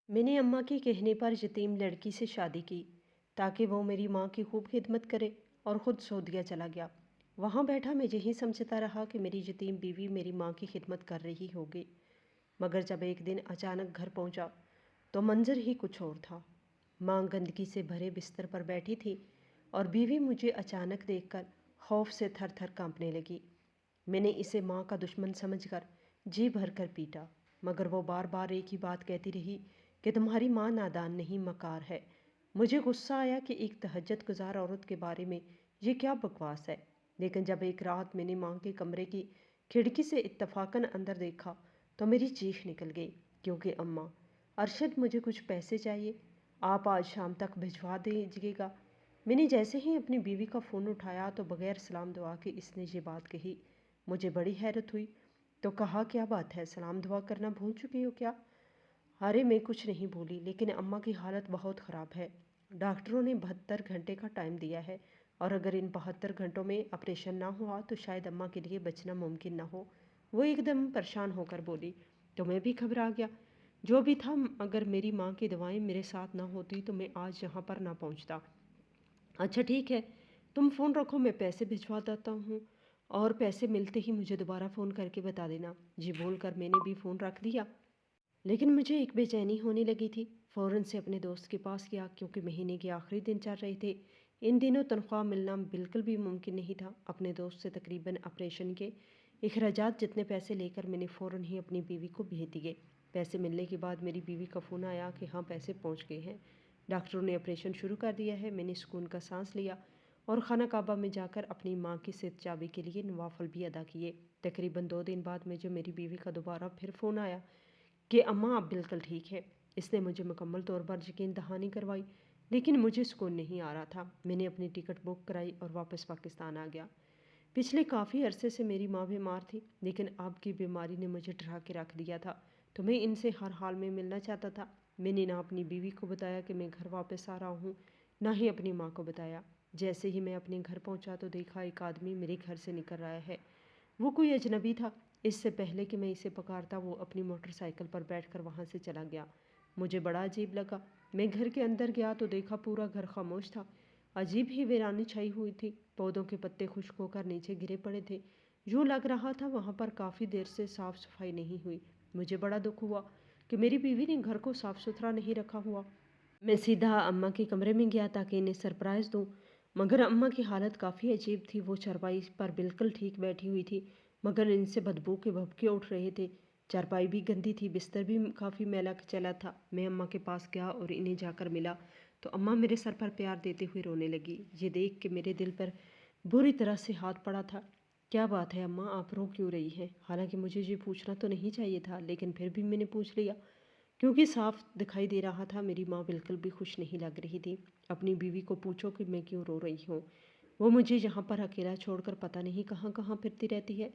मैंने अम्मा के कहने पर यतीम लड़की से शादी की ताकि वो मेरी माँ की खूब खिदमत करे और ख़ुद सऊदीया चला गया। वहाँ बैठा मैं यही समझता रहा कि मेरी यतीम बीवी मेरी माँ की खिदमत कर रही होगी। मगर जब एक दिन अचानक घर पहुँचा तो मंजर ही कुछ और था। माँ गंदगी से भरे बिस्तर पर बैठी थी और बीवी मुझे अचानक देखकर खौफ से थर थर काँपने लगी। मैंने इसे माँ का दुश्मन समझकर जी भर कर पीटा, मगर वो बार बार एक ही बात कहती रही कि तुम्हारी माँ नादान नहीं मकार है। मुझे गुस्सा आया कि एक तहज्जुद गुजार औरत के बारे में ये क्या बकवास है। लेकिन जब एक रात मैंने माँ के कमरे की खिड़की से इत्तफाकन अंदर देखा तो मेरी चीख निकल गई, क्योंकि अम्मा, अरशद मुझे कुछ पैसे चाहिए, आप आज शाम तक भिजवा दीजिएगा। मैंने जैसे ही अपनी बीवी का फ़ोन उठाया तो बगैर सलाम दुआ के इसने ये बात कही। मुझे बड़ी हैरत हुई तो कहा, क्या बात है, सलाम दुआ करना भूल चुकी हो क्या? अरे मैं कुछ नहीं बोली, लेकिन अम्मा की हालत बहुत ख़राब है। डॉक्टरों ने 72 घंटे का टाइम दिया है और अगर इन 72 घंटों में ऑपरेशन ना हुआ तो शायद अम्मा के लिए बचना मुमकिन ना हो। वो एकदम परेशान होकर बोली। तो मैं भी घबरा गया। जो भी था, अगर मेरी माँ की दवाएं मेरे साथ ना होती तो मैं आज यहाँ पर ना पहुँचता। अच्छा ठीक है, तुम फ़ोन रखो, मैं पैसे भिजवा देता हूँ और पैसे मिलते ही मुझे दोबारा फ़ोन करके बता देना। जी बोलकर मैंने भी फ़ोन रख दिया। लेकिन मुझे एक बेचैनी होने लगी थी। फ़ौरन से अपने दोस्त के पास गया, क्योंकि महीने के आखिरी दिन चल रहे थे। इन दिनों तनख्वाह मिलना बिल्कुल भी मुमकिन नहीं था। अपने दोस्त से तकरीबन ऑपरेशन के अखराजात जितने पैसे लेकर मैंने फ़ौरन ही अपनी बीवी को भेज दिए। पैसे मिलने के बाद मेरी बीवी का फ़ोन आया कि हाँ, पैसे पहुँच गए हैं, डॉक्टरों ने ऑपरेशन शुरू कर दिया है। मैंने सुकून का सांस लिया और खाना काबा में जाकर अपनी माँ की सिर चाबी के लिए नवाफल भी अदा किए। तकरीबन 2 दिन बाद मुझे मेरी बीवी का दोबारा फिर फ़ोन आया कि अम्मा अब बिल्कुल ठीक है। इसने मुझे मुकम्मल तौर पर यकीन दहानी करवाई, लेकिन मुझे सुकून नहीं आ रहा था। मैंने अपनी टिकट बुक कराई और वापस पाकिस्तान आ गया। पिछले काफ़ी अरसे से मेरी माँ बीमार थी, लेकिन अब की बीमारी ने मुझे डरा के रख दिया था। तो मैं इनसे हर हाल में मिलना चाहता था। मैंने ना अपनी बीवी को बताया कि मैं घर वापस आ रहा हूँ, ना ही अपनी माँ को बताया। जैसे ही मैं अपने घर पहुँचा तो देखा एक आदमी मेरे घर से निकल रहा है। वो कोई अजनबी था। इससे पहले कि मैं इसे पुकारता वो अपनी मोटरसाइकिल पर बैठकर वहाँ से चला गया। मुझे बड़ा अजीब लगा। मैं घर के अंदर गया तो देखा पूरा घर खामोश था। अजीब ही वीरानी छाई हुई थी। पौधों के पत्ते खुश्क होकर नीचे गिरे पड़े थे। यूँ लग रहा था वहाँ पर काफ़ी देर से साफ़ सफाई नहीं हुई। मुझे बड़ा दुख हुआ कि मेरी बीवी ने घर को साफ़ सुथरा नहीं रखा हुआ। मैं सीधा अम्मा के कमरे में गया ताकि इन्हें सरप्राइज़ दूँ, मगर अम्मा की हालत काफ़ी अजीब थी। वो चारपाई पर बिल्कुल ठीक बैठी हुई थी, मगर इनसे बदबू के भभके उठ रहे थे। चारपाई भी गंदी थी, बिस्तर भी काफ़ी मैला चला था। मैं अम्मा के पास गया और इन्हें जाकर मिला तो अम्मा मेरे सर पर प्यार देते हुए रोने लगी। ये देख के मेरे दिल पर बुरी तरह से हाथ पड़ा था। क्या बात है अम्मा, आप रो क्यों रही हैं? हालांकि मुझे ये पूछना तो नहीं चाहिए था, लेकिन फिर भी मैंने पूछ लिया, क्योंकि साफ दिखाई दे रहा था मेरी माँ बिल्कुल भी खुश नहीं लग रही थी। अपनी बीवी को पूछो कि मैं क्यों रो रही हूँ। वो मुझे यहाँ पर अकेला छोड़कर पता नहीं कहाँ कहाँ फिरती रहती है,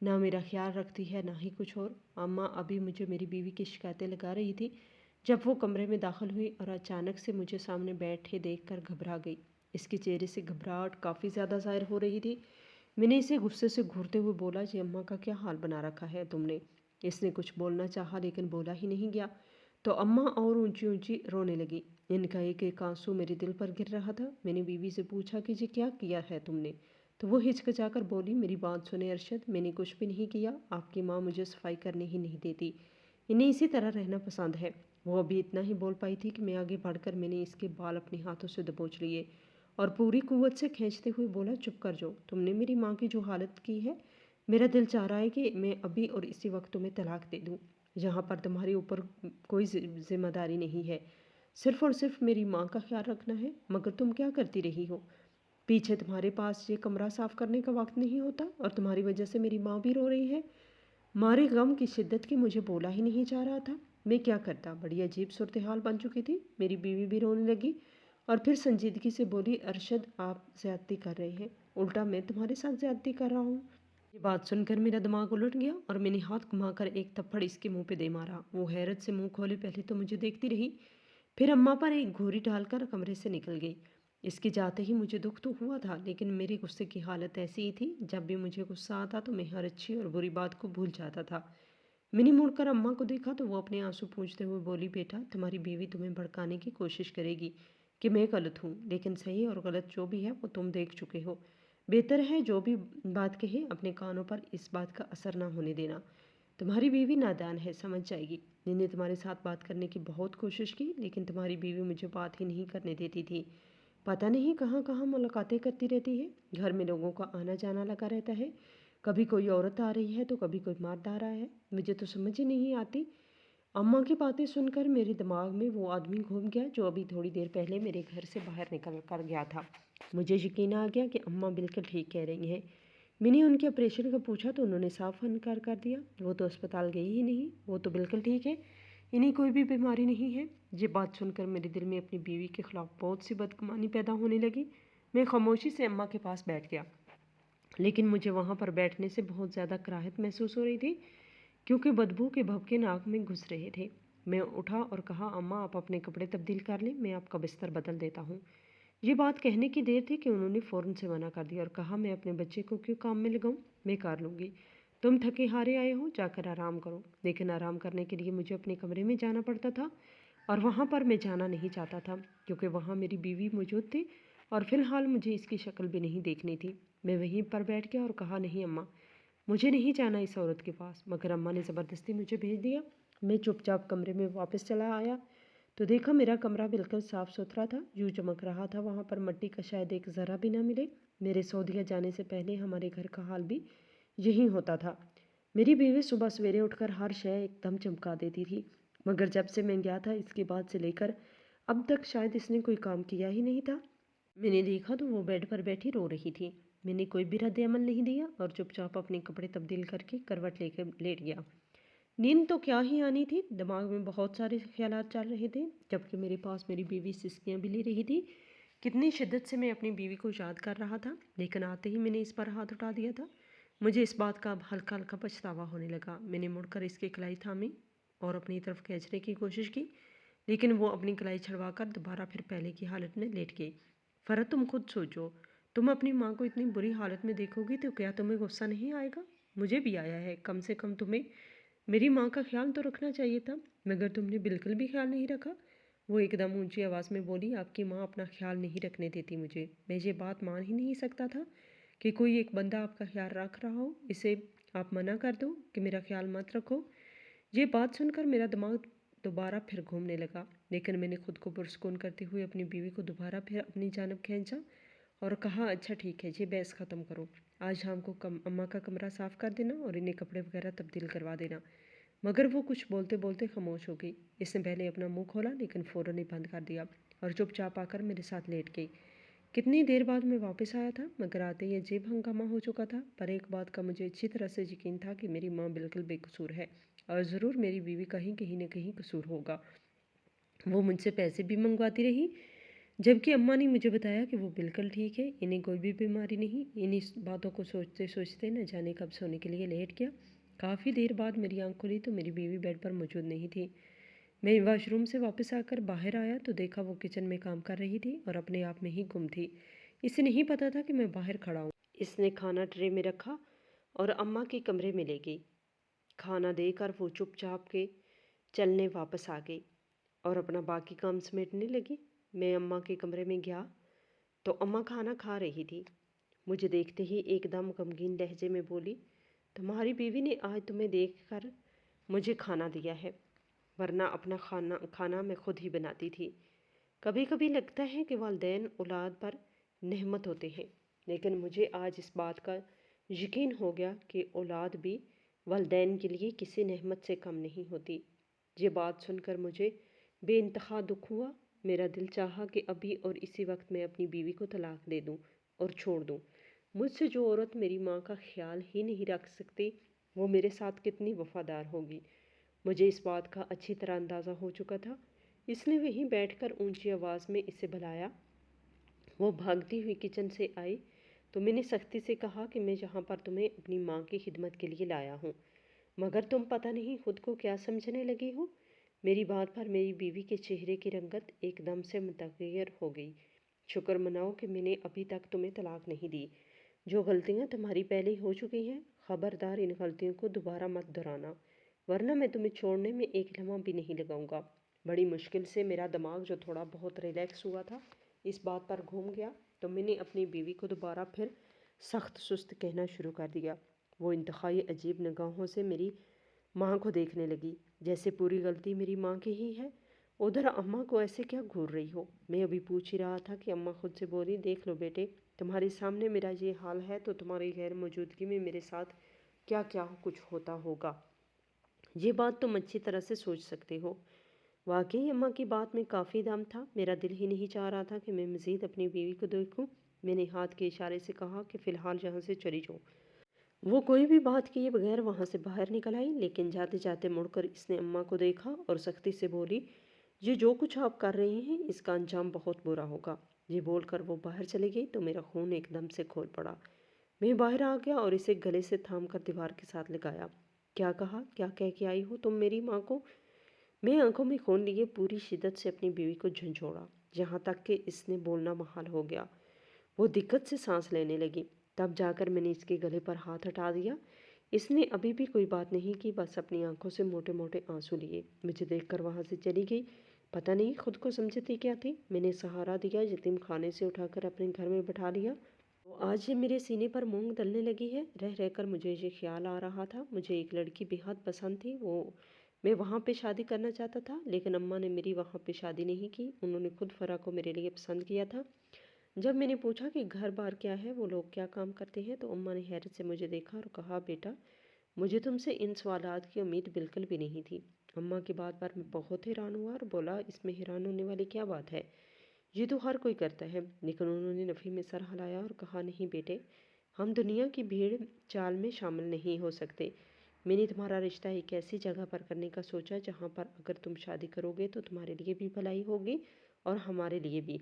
ना मेरा ख्याल रखती है ना ही कुछ और। अम्मा अभी मुझे मेरी बीवी की शिकायतें लगा रही थी जब वो कमरे में दाखिल हुई और अचानक से मुझे सामने बैठे देखकर घबरा गई। इसके चेहरे से घबराहट काफ़ी ज़्यादा ज़ाहिर हो रही थी। मैंने इसे गुस्से से घूरते हुए बोला, जी अम्मा का क्या हाल बना रखा है तुमने? इसने कुछ बोलना चाहा लेकिन बोला ही नहीं गया। तो अम्मा और ऊंची ऊंची रोने लगी। इनका एक एक आंसू मेरे दिल पर गिर रहा था। मैंने बीवी से पूछा कि जी क्या किया है तुमने? तो वो हिचकिचाकर बोली, मेरी बात सुने अरशद, मैंने कुछ भी नहीं किया। आपकी माँ मुझे सफाई करने ही नहीं देती, इन्हें इसी तरह रहना पसंद है। वो अभी इतना ही बोल पाई थी कि मैं आगे बढ़कर मैंने इसके बाल अपने हाथों से दबोच लिए और पूरी कुव्वत से खींचते हुए बोला, चुप कर जाओ, तुमने मेरी माँ की जो हालत की है, मेरा दिल चाह रहा है कि मैं अभी और इसी वक्त तुम्हें तलाक दे दूँ। यहाँ पर तुम्हारे ऊपर कोई जिम्मेदारी नहीं है, सिर्फ़ और सिर्फ मेरी माँ का ख्याल रखना है। मगर तुम क्या करती रही हो? पीछे तुम्हारे पास ये कमरा साफ़ करने का वक्त नहीं होता और तुम्हारी वजह से मेरी माँ भी रो रही है। मारे गम की शिद्दत की मुझे बोला ही नहीं जा रहा था। मैं क्या करता? बड़ी अजीब सूरत हाल बन चुकी थी। मेरी बीवी भी रोने लगी और फिर संजीदगी से बोली, अरशद आप ज़्यादती कर रहे हैं, उल्टा मैं तुम्हारे साथ ज़्यादती कर रहा हूँ। ये बात सुनकर मेरा दिमाग उलट गया और मैंने हाथ घुमाकर एक थप्पड़ इसके मुंह पे दे मारा। वो हैरत से मुंह खोले पहले तो मुझे देखती रही, फिर अम्मा पर एक घूरी डालकर कमरे से निकल गई। इसके जाते ही मुझे दुख तो हुआ था, लेकिन मेरे गुस्से की हालत ऐसी ही थी। जब भी मुझे गुस्सा आता तो मैं हर अच्छी और बुरी बात को भूल जाता था। मैंने मुड़कर अम्मा को देखा तो वो अपने आंसू पोंछते हुए बोली, बेटा तुम्हारी बीवी तुम्हें भड़काने की कोशिश करेगी कि मैं गलत हूँ, लेकिन सही और गलत जो भी है वो तुम देख चुके हो। बेहतर है जो भी बात कहे अपने कानों पर इस बात का असर ना होने देना। तुम्हारी बीवी नादान है, समझ जाएगी। मैंने तुम्हारे साथ बात करने की बहुत कोशिश की, लेकिन तुम्हारी बीवी मुझे बात ही नहीं करने देती थी। पता नहीं कहाँ कहाँ मुलाकातें करती रहती है। घर में लोगों का आना जाना लगा रहता है। कभी कोई औरत आ रही है तो कभी कोई मर्द आ रहा है। मुझे तो समझ ही नहीं आती। अम्मा की बातें सुनकर मेरे दिमाग में वो आदमी घूम गया जो अभी थोड़ी देर पहले मेरे घर से बाहर निकल कर गया था। मुझे यकीन आ गया कि अम्मा बिल्कुल ठीक कह रही हैं। मैंने उनके ऑपरेशन का पूछा तो उन्होंने साफ इनकार कर दिया। वो तो अस्पताल गई ही नहीं, वो तो बिल्कुल ठीक है, इन्हें कोई भी बीमारी नहीं है। ये बात सुनकर मेरे दिल में अपनी बीवी के खिलाफ बहुत सी बदगुमानी पैदा होने लगी। मैं खामोशी से अम्मा के पास बैठ गया, लेकिन मुझे वहाँ पर बैठने से बहुत ज़्यादा कराहत महसूस हो रही थी, क्योंकि बदबू के भभके नाक में घुस रहे थे। मैं उठा और कहा, अम्मा आप अपने कपड़े तब्दील कर लें, मैं आपका बिस्तर बदल देता हूँ। ये बात कहने की देर थी कि उन्होंने फ़ौरन से मना कर दिया और कहा, मैं अपने बच्चे को क्यों काम में लगाऊं, मैं कर लूँगी। तुम थके हारे आए हो, जाकर आराम करो। लेकिन आराम करने के लिए मुझे अपने कमरे में जाना पड़ता था, और वहाँ पर मैं जाना नहीं चाहता था, क्योंकि वहाँ मेरी बीवी मौजूद थी और फिलहाल मुझे इसकी शक्ल भी नहीं देखनी थी। मैं वहीं पर बैठ गया और कहा, नहीं अम्मा, मुझे नहीं जाना इस औरत के पास। मगर अम्मा ने ज़बरदस्ती मुझे भेज दिया। मैं चुपचाप कमरे में वापस चला आया तो देखा मेरा कमरा बिल्कुल साफ़ सुथरा था, यूँ चमक रहा था वहाँ पर मट्टी का शायद एक ज़रा भी ना मिले। मेरे सऊदीया जाने से पहले हमारे घर का हाल भी यही होता था। मेरी बीवी सुबह सवेरे उठकर हर शय एकदम चमका देती थी, मगर जब से मैं गया था इसके बाद से लेकर अब तक शायद इसने कोई काम किया ही नहीं था। मैंने देखा तो वो बेड पर बैठी रो रही थी। मैंने कोई भी रद्द अमल नहीं दिया और चुपचाप अपने कपड़े तब्दील करके करवट लेकर लेट गया। नींद तो क्या ही आनी थी, दिमाग में बहुत सारे ख्यालात चल रहे थे, जबकि मेरे पास मेरी बीवी सिसकियाँ भी ले रही थी। कितनी शिद्दत से मैं अपनी बीवी को याद कर रहा था, लेकिन आते ही मैंने इस पर हाथ उठा दिया था। मुझे इस बात का अब हल्का हल्का पछतावा होने लगा। मैंने मुड़कर इसकी कलाई थामी और अपनी तरफ खींचने की कोशिश की, लेकिन वो अपनी कलाई छड़वाकर दोबारा फिर पहले की हालत में लेट गई। फ़रत तुम खुद सोचो, तुम अपनी माँ को इतनी बुरी हालत में देखोगी तो क्या तुम्हें गुस्सा नहीं आएगा? मुझे भी आया है। कम से कम तुम्हें मेरी माँ का ख्याल तो रखना चाहिए था, मगर तुमने बिल्कुल भी ख्याल नहीं रखा। वो एकदम ऊंची आवाज़ में बोली, आपकी माँ अपना ख्याल नहीं रखने देती मुझे। मैं ये बात मान ही नहीं सकता था कि कोई एक बंदा आपका ख्याल रख रहा हो, इसे आप मना कर दो कि मेरा ख्याल मत रखो। ये बात सुनकर मेरा दिमाग दोबारा फिर घूमने लगा, लेकिन मैंने खुद को पुरस्कून करते हुए अपनी बीवी को दोबारा फिर अपनी जानब खींचा और कहा, अच्छा ठीक है, ये बहस ख़त्म करो। आज शाम को अम्मा का कमरा साफ़ कर देना और इन्हें कपड़े वगैरह तब्दील करवा देना। मगर वो कुछ बोलते बोलते खामोश हो गई। इसने पहले अपना मुंह खोला, लेकिन फ़ौरन ही बंद कर दिया और चुपचाप आकर मेरे साथ लेट गई। कितनी देर बाद मैं वापस आया था, मगर आते ही अजीब हंगामा हो चुका था। पर एक बात का मुझे अच्छी तरह से यकीन था कि मेरी माँ बिल्कुल बेकसूर है और ज़रूर मेरी बीवी का ही कहीं न कहीं कसूर होगा। वो मुझसे पैसे भी मंगवाती रही, जबकि अम्मा ने मुझे बताया कि वो बिल्कुल ठीक है, इन्हें कोई भी बीमारी नहीं। इन्हीं बातों को सोचते सोचते न जाने कब सोने के लिए लेट गया। काफ़ी देर बाद मेरी आँख खुली तो मेरी बीवी बेड पर मौजूद नहीं थी। मैं वॉशरूम से वापस आकर बाहर आया तो देखा वो किचन में काम कर रही थी और अपने आप में ही गुम थी। इसे नहीं पता था कि मैं बाहर खड़ा हूँ। इसने खाना ट्रे में रखा और अम्मा के कमरे में ले गई। खाना देकर वो चुपचाप के चलने वापस आ गई और अपना बाकी काम समेटने लगी। मैं अम्मा के कमरे में गया तो अम्मा खाना खा रही थी। मुझे देखते ही एकदम गमगीन लहजे में बोली, तुम्हारी बीवी ने आज तुम्हें देखकर मुझे खाना दिया है, वरना अपना खाना खाना मैं खुद ही बनाती थी। कभी कभी लगता है कि वालिदैन औलाद पर नेमत होते हैं, लेकिन मुझे आज इस बात का यकीन हो गया कि औलाद भी वालिदैन के लिए किसी नेमत से कम नहीं होती। ये बात सुनकर मुझे बेइंतहा दुख हुआ। मेरा दिल चाहा कि अभी और इसी वक्त मैं अपनी बीवी को तलाक दे दूं और छोड़ दूं। मुझसे जो औरत मेरी माँ का ख्याल ही नहीं रख सकती, वो मेरे साथ कितनी वफादार होगी। मुझे इस बात का अच्छी तरह अंदाज़ा हो चुका था। इसने वहीं बैठकर ऊंची आवाज़ में इसे बुलाया। वो भागती हुई किचन से आई तो मैंने सख्ती से कहा कि मैं यहाँ पर तुम्हें अपनी माँ की खिदमत के लिए लाया हूँ, मगर तुम पता नहीं खुद को क्या समझने लगी हो। मेरी बात पर मेरी बीवी के चेहरे की रंगत एकदम से मुतगैर हो गई। शुक्र मनाओ कि मैंने अभी तक तुम्हें तलाक नहीं दी। जो गलतियाँ तुम्हारी पहले हो चुकी हैं, खबरदार इन गलतियों को दोबारा मत दोहराना। वरना मैं तुम्हें छोड़ने में एक लम्हा भी नहीं लगाऊंगा। बड़ी मुश्किल से मेरा दिमाग जो थोड़ा बहुत रिलैक्स हुआ था इस बात पर घूम गया, तो मैंने अपनी बीवी को दोबारा फिर सख्त सुस्त कहना शुरू कर दिया। वो इंतहाई अजीब निगाहों से मेरी माँ को देखने लगी, जैसे पूरी गलती मेरी माँ की ही है। उधर अम्मा को ऐसे क्या घूर रही हो। मैं अभी पूछ ही रहा था कि अम्मा खुद से बोली, देख लो बेटे, तुम्हारे सामने मेरा ये हाल है तो तुम्हारी गैर मौजूदगी में मेरे साथ क्या क्या कुछ होता होगा, ये बात तुम अच्छी तरह से सोच सकते हो। वाकई अम्मा की बात में काफ़ी दम था। मेरा दिल ही नहीं चाह रहा था कि मैं मज़ीद अपनी बीवी को देखूं। मैंने हाथ के इशारे से कहा कि फ़िलहाल यहाँ से चली जाओ। वो कोई भी बात किए बगैर वहाँ से बाहर निकल आई, लेकिन जाते जाते मुड़कर इसने अम्मा को देखा और सख्ती से बोली, ये जो कुछ आप कर रही हैं इसका अंजाम बहुत बुरा होगा। ये बोलकर वो बाहर चली गई तो मेरा खून एकदम से खोल पड़ा। मैं बाहर आ गया और इसे गले से थाम कर दीवार के साथ लगाया। क्या कहा, क्या कह के आई हो तुम मेरी माँ को। मैं आंखों में खून लिए पूरी शिद्दत से अपनी बीवी को झंझोड़ा, यहाँ तक कि इसने बोलना महाल हो गया। वो दिक्कत से सांस लेने लगी। तब जाकर मैंने इसके गले पर हाथ हटा दिया। इसने अभी भी कोई बात नहीं की, बस अपनी आंखों से मोटे मोटे आंसू लिए मुझे देखकर वहाँ से चली गई। पता नहीं खुद को समझती क्या थी। मैंने सहारा दिया, यतीम खाने से उठाकर अपने घर में बैठा लिया। वो आज ये मेरे सीने पर मूंग दलने लगी है। रह रहकर मुझे ये ख्याल आ रहा था, मुझे एक लड़की बेहद पसंद थी। मैं वहाँ पे शादी करना चाहता था, लेकिन अम्मा ने मेरी वहाँ पे शादी नहीं की। उन्होंने खुद फ़रा को मेरे लिए पसंद किया था। जब मैंने पूछा कि घर बार क्या है, वो लोग क्या काम करते हैं, तो अम्मा ने हैरत से मुझे देखा और कहा, बेटा, मुझे तुमसे इन सवालात की उम्मीद बिल्कुल भी नहीं थी। अम्मा की बात पर मैं बहुत हैरान हुआ और बोला, इसमें हैरान होने वाली क्या बात है, ये तो हर कोई करता है। लेकिन उन्होंने नफ़ी में सर हिलाया और कहा, नहीं बेटे, हम दुनिया की भीड़ चाल में शामिल नहीं हो सकते। मैंने तुम्हारा रिश्ता एक ऐसी जगह पर करने का सोचा जहाँ पर अगर तुम शादी करोगे तो तुम्हारे लिए भी भलाई होगी और हमारे लिए भी।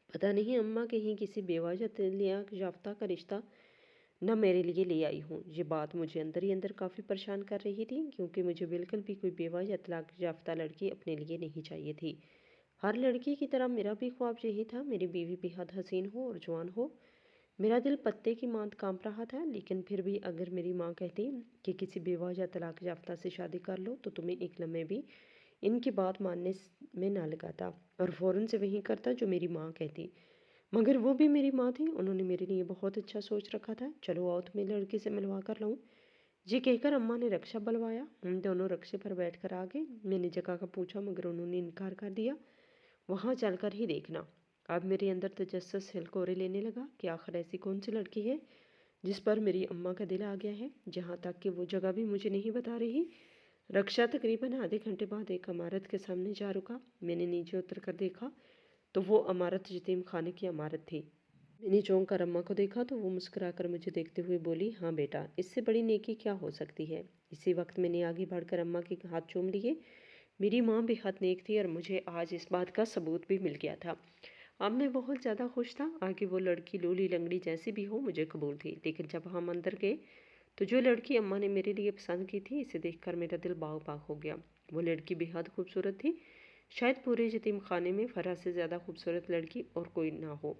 पता नहीं अम्मा कहीं किसी बेवजह तलियाक याफ्ता का रिश्ता न मेरे लिए ले आई हूँ। ये बात मुझे अंदर ही अंदर काफ़ी परेशान कर रही थी, क्योंकि मुझे बिल्कुल भी कोई बेवजह तलाक याफ्ता लड़की अपने लिए नहीं चाहिए थी। हर लड़की की तरह मेरा भी ख्वाब यही था, मेरी बीवी बेहद हसीन हो और जवान हो। मेरा दिल पत्ते की मांद कांप रहा था, लेकिन फिर भी अगर मेरी माँ कहती कि किसी बेवजह तलाक याफ्ता से शादी कर लो तो तुम्हें एक लम्हे भी इनकी बात मानने में ना लगाता और फ़ौरन से वही करता जो मेरी माँ कहती। मगर वो भी मेरी माँ थी, उन्होंने मेरे लिए बहुत अच्छा सोच रखा था। चलो आओ तुम्हें लड़की से मिलवा कर लाऊं। जी कहकर अम्मा ने रक्षा बुलवाया। हम दोनों रक्षे पर बैठकर आ गए। मैंने जगह का पूछा, मगर उन्होंने इनकार कर दिया। वहाँ चलकर ही देखना। अब मेरे अंदर तजस्सुस हिलकोरे लेने लगा कि आखिर ऐसी कौन सी लड़की है जिस पर मेरी अम्मा का दिल आ गया है। जहाँ तक कि वो जगह भी मुझे नहीं बता रही। रक्षा तकरीबन आधे घंटे बाद एक इमारत के सामने जा रुका। मैंने नीचे उतर कर देखा तो वो इमारत यतीम खाने की इमारत थी। मैंने चौंक कर अम्मा को देखा तो वो मुस्कुराकर मुझे देखते हुए बोली, हाँ बेटा, इससे बड़ी नेकी क्या हो सकती है। इसी वक्त मैंने आगे बढ़कर अम्मा के हाथ चूम लिए। मेरी माँ बेहद नेक थी और मुझे आज इस बात का सबूत भी मिल गया था। अब मैं बहुत ज़्यादा खुश था। आगे वो लड़की लूली लंगड़ी जैसी भी हो मुझे कबूल थी। लेकिन जब हम अंदर गए तो जो लड़की अम्मा ने मेरे लिए पसंद की थी, इसे देखकर मेरा दिल बाग बाग हो गया। वो लड़की बेहद खूबसूरत थी। शायद पूरे यतीम खाने में फ़रा से ज़्यादा खूबसूरत लड़की और कोई ना हो।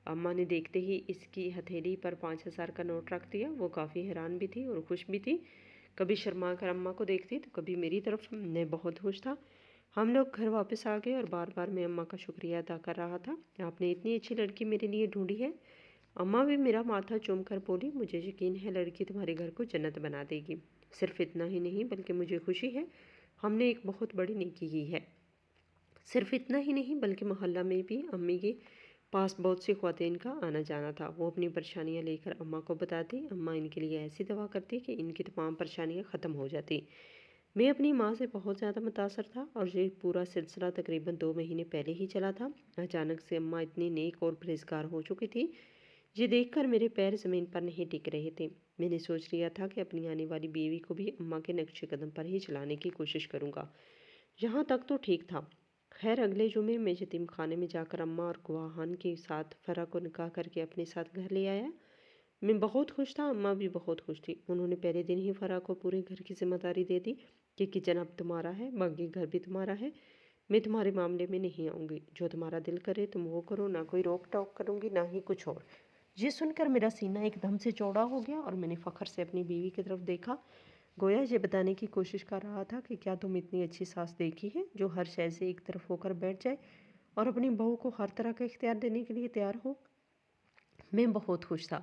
अम्मा ने देखते ही इसकी हथेली पर 5,000 का नोट रख दिया। वो काफ़ी हैरान भी थी और खुश भी थी। कभी शर्मा कर अम्मा को देखती तो कभी मेरी तरफ। मैं बहुत खुश था। हम लोग घर वापस आ गए और बार बार मैं अम्मा का शुक्रिया अदा कर रहा था, आपने इतनी अच्छी लड़की मेरे लिए ढूंढी है। अम्मा भी मेरा माथा चूम कर बोली, मुझे यकीन है लड़की तुम्हारे घर को जन्नत बना देगी। सिर्फ इतना ही नहीं बल्कि मुझे खुशी है हमने एक बहुत बड़ी नेकी की है। सिर्फ इतना ही नहीं बल्कि मोहल्ला में भी अम्मी के पास बहुत सी ख्वातीन का आना जाना था। वो अपनी परेशानियां लेकर अम्मा को बताती। अम्मा इनके लिए ऐसी दवा करती कि इनकी तमाम परेशानियां ख़त्म हो जाती। मैं अपनी माँ से बहुत ज़्यादा मुतासर था और ये पूरा सिलसिला तकरीबन 2 महीने पहले ही चला था। अचानक से अम्मा इतनी नेक और परहेज़गार हो चुकी थी, ये देखकर मेरे पैर ज़मीन पर नहीं टिक रहे थे। मैंने सोच लिया था कि अपनी आने वाली बीवी को भी अम्मा के नक्शे कदम पर ही चलाने की कोशिश करूँगा। यहाँ तक तो ठीक था। खैर अगले जुमे मैं यतीम खाने में जाकर अम्मा और गुआहान के साथ फ़रा को निकाह करके अपने साथ घर ले आया। मैं बहुत खुश था, अम्मा भी बहुत खुश थी। उन्होंने पहले दिन ही फ़रा को पूरे घर की जिम्मेदारी दे दी कि किचन अब तुम्हारा है, बाकी घर भी तुम्हारा है। मैं तुम्हारे मामले में नहीं आऊँगी। जो तुम्हारा दिल करे तुम वो करो, ना कोई रोक टोक करूँगी ना ही कुछ और। ये सुनकर मेरा सीना एकदम से चौड़ा हो गया और मैंने फ़ख्र से अपनी बीवी की तरफ देखा। गोया ये बताने की कोशिश कर रहा था कि क्या तुम इतनी अच्छी सास देखी है जो हर शय से एक तरफ होकर बैठ जाए और अपनी बहू को हर तरह का इख्तियार देने के लिए तैयार हो। मैं बहुत खुश था।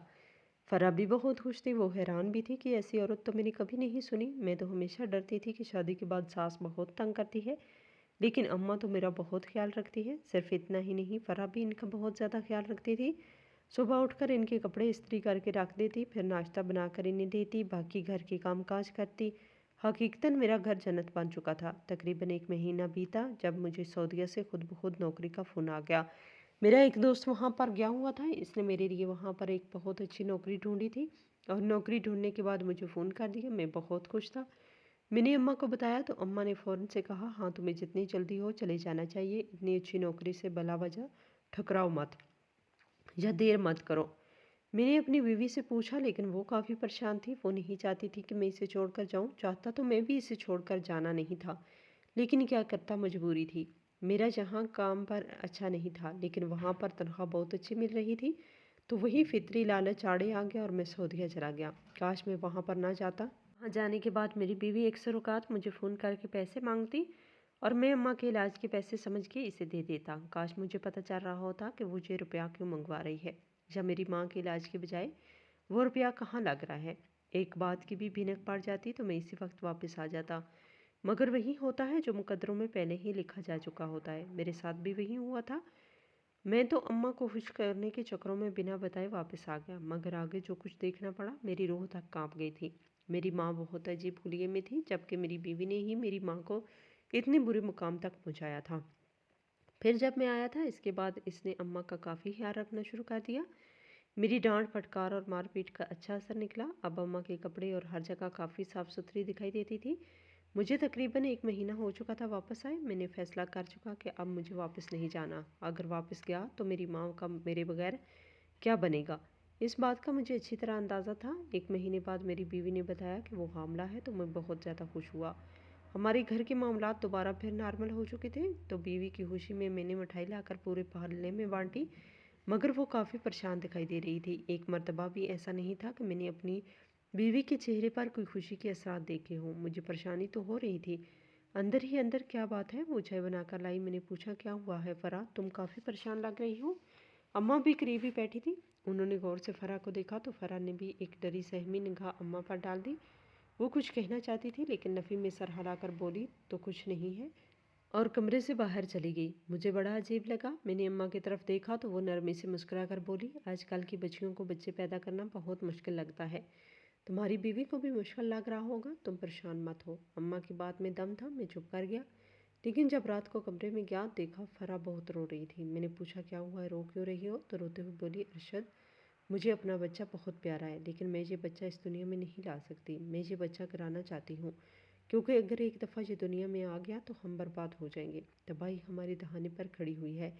फराह भी बहुत खुश थी। वो हैरान भी थी कि ऐसी औरत तो मैंने कभी नहीं सुनी। मैं तो हमेशा डरती थी कि शादी के बाद सास बहुत तंग करती है, लेकिन अम्मा तो मेरा बहुत ख्याल रखती है। सिर्फ इतना ही नहीं, फराह भी इनका बहुत ज़्यादा ख्याल रखती थी। सुबह उठकर इनके कपड़े इस्त्री करके रख देती, फिर नाश्ता बनाकर इन्हें देती, बाकी घर के काम काज करती। हकीकतन मेरा घर जन्नत बन चुका था। तकरीबन 1 महीना बीता जब मुझे सऊदीया से खुद ब खुद नौकरी का फ़ोन आ गया। मेरा एक दोस्त वहाँ पर गया हुआ था, इसने मेरे लिए वहाँ पर एक बहुत अच्छी नौकरी ढूंढी थी और नौकरी ढूंढने के बाद मुझे फ़ोन कर दिया। मैं बहुत खुश था। मैंने अम्मा को बताया तो अम्मा ने फ़ौरन से कहा, हाँ तुम्हें जितनी जल्दी हो चले जाना चाहिए। इतनी अच्छी नौकरी से भला वजह ठकराओ मत या देर मत करो। मैंने अपनी बीवी से पूछा, लेकिन वो काफ़ी परेशान थी। वो नहीं चाहती थी कि मैं इसे छोड़कर जाऊं। चाहता तो मैं भी इसे छोड़कर जाना नहीं था, लेकिन क्या करता, मजबूरी थी। मेरा जहाँ काम पर अच्छा नहीं था, लेकिन वहाँ पर तनख्वाह बहुत अच्छी मिल रही थी, तो वही फितरी लालच आड़े आ गया और मैं सऊदीया चला गया। काश मैं वहाँ पर ना जाता। वहाँ जाने के बाद मेरी बीवी अक्सर औकात मुझे फ़ोन करके पैसे मांगती और मैं अम्मा के इलाज के पैसे समझ के इसे दे देता। काश मुझे पता चल रहा होता कि वो ये रुपया क्यों मंगवा रही है, या मेरी माँ के इलाज के बजाय वो रुपया कहाँ लग रहा है। एक बात की भी भीनक पड़ जाती तो मैं इसी वक्त वापस आ जाता, मगर वही होता है जो मुकद्दरों में पहले ही लिखा जा चुका होता है। मेरे साथ भी वही हुआ था। मैं तो अम्मा को खुश करने के चक्करों में बिना बताए वापस आ गया, मगर आगे जो कुछ देखना पड़ा, मेरी रूह तक कांप गई थी। मेरी माँ बहुत अजीब हुलिये में थी, जबकि मेरी बीवी ने ही मेरी माँ को इतने बुरे मुकाम तक पहुँचाया था। फिर जब मैं आया था, इसके बाद इसने अम्मा का काफ़ी ख्याल रखना शुरू कर दिया। मेरी डांट फटकार और मारपीट का अच्छा असर निकला। अब अम्मा के कपड़े और हर जगह काफ़ी साफ़ सुथरी दिखाई देती थी। मुझे तकरीबन 1 महीना हो चुका था वापस आए। मैंने फ़ैसला कर चुका कि अब मुझे वापस नहीं जाना। अगर वापस गया तो मेरी माँ का मेरे बगैर क्या बनेगा, इस बात का मुझे अच्छी तरह अंदाज़ा था। 1 महीने बाद मेरी बीवी ने बताया कि वो हामला है, तो मैं बहुत ज़्यादा खुश हुआ। हमारे घर के मामलात दोबारा फिर नॉर्मल हो चुके थे, तो बीवी की खुशी में मैंने मिठाई लाकर पूरे मोहल्ले में बांटी, मगर वो काफ़ी परेशान दिखाई दे रही थी। एक मर्तबा भी ऐसा नहीं था कि मैंने अपनी बीवी के चेहरे पर कोई खुशी के असरात देखे हों। मुझे परेशानी तो हो रही थी, अंदर ही अंदर। क्या बात है, वो चाय बनाकर लाई। मैंने पूछा, क्या हुआ है फराह, तुम काफ़ी परेशान लग रही हो। अम्मा भी करीब ही बैठी थी। उन्होंने गौर से फराह को देखा तो फराह ने भी एक डरी सहमी निगाह अम्मा पर डाल दी। वो कुछ कहना चाहती थी, लेकिन नफ़ी में सर हिलाकर बोली, तो कुछ नहीं है, और कमरे से बाहर चली गई। मुझे बड़ा अजीब लगा। मैंने अम्मा की तरफ देखा तो वो नरमी से मुस्कुरा कर बोली, आजकल की बच्चियों को बच्चे पैदा करना बहुत मुश्किल लगता है। तुम्हारी बीवी को भी मुश्किल लग रहा होगा, तुम परेशान मत हो। अम्मा की बात में दम था। मैं चुप कर गया। लेकिन जब रात को कमरे में गया, देखा फराह बहुत रो रही थी। मैंने पूछा, क्या हुआ है, रो क्यों रही हो। तो रोते हुए बोली, अरशद, मुझे अपना बच्चा बहुत प्यारा है, लेकिन मैं ये बच्चा इस दुनिया में नहीं ला सकती। मैं ये बच्चा कराना चाहती हूँ, क्योंकि अगर एक दफ़ा ये दुनिया में आ गया तो हम बर्बाद हो जाएंगे। तबाही हमारी दहाने पर खड़ी हुई है।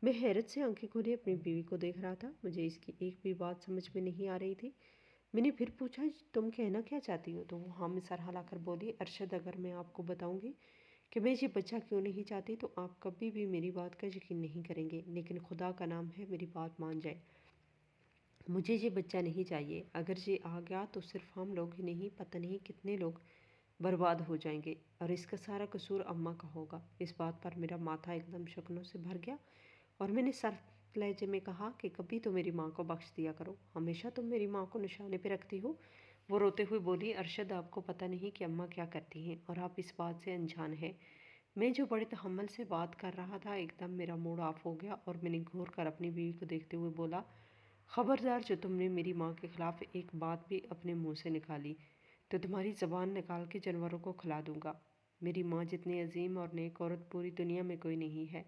मैं हैरत से आंखें खोले अपनी बीवी को देख रहा था। मुझे इसकी एक भी बात समझ में नहीं आ रही थी। मैंने फिर पूछा, तुम कहना क्या चाहती हो। तो वो हाँ में सर हिलाकर बोली, अरशद, अगर मैं आपको बताऊंगी कि मैं ये बच्चा क्यों नहीं चाहती, तो आप कभी भी मेरी बात का यकीन नहीं करेंगे। लेकिन खुदा का नाम है, मेरी बात मान जाए। मुझे ये बच्चा नहीं चाहिए। अगर ये आ गया तो सिर्फ हम लोग ही नहीं, पता नहीं कितने लोग बर्बाद हो जाएंगे, और इसका सारा कसूर अम्मा का होगा। इस बात पर मेरा माथा एकदम शक्नों से भर गया और मैंने सख्त लहजे में कहा कि कभी तो मेरी माँ को बख्श दिया करो, हमेशा तुम मेरी माँ को निशाने पे रखती हो। वो रोते हुए बोली, अरशद, आपको पता नहीं कि अम्मा क्या करती हैं, और आप इस बात से अनजान हैं। मैं जो बड़े तहम्मुल से बात कर रहा था, एकदम मेरा मूड ऑफ हो गया और मैंने घूर कर अपनी बीवी को देखते हुए बोला, खबरदार, जो तुमने मेरी माँ के खिलाफ एक बात भी अपने मुंह से निकाली तो तुम्हारी ज़बान निकाल के जानवरों को खिला दूंगा। मेरी माँ जितनी अजीम और नेक औरत पूरी दुनिया में कोई नहीं है।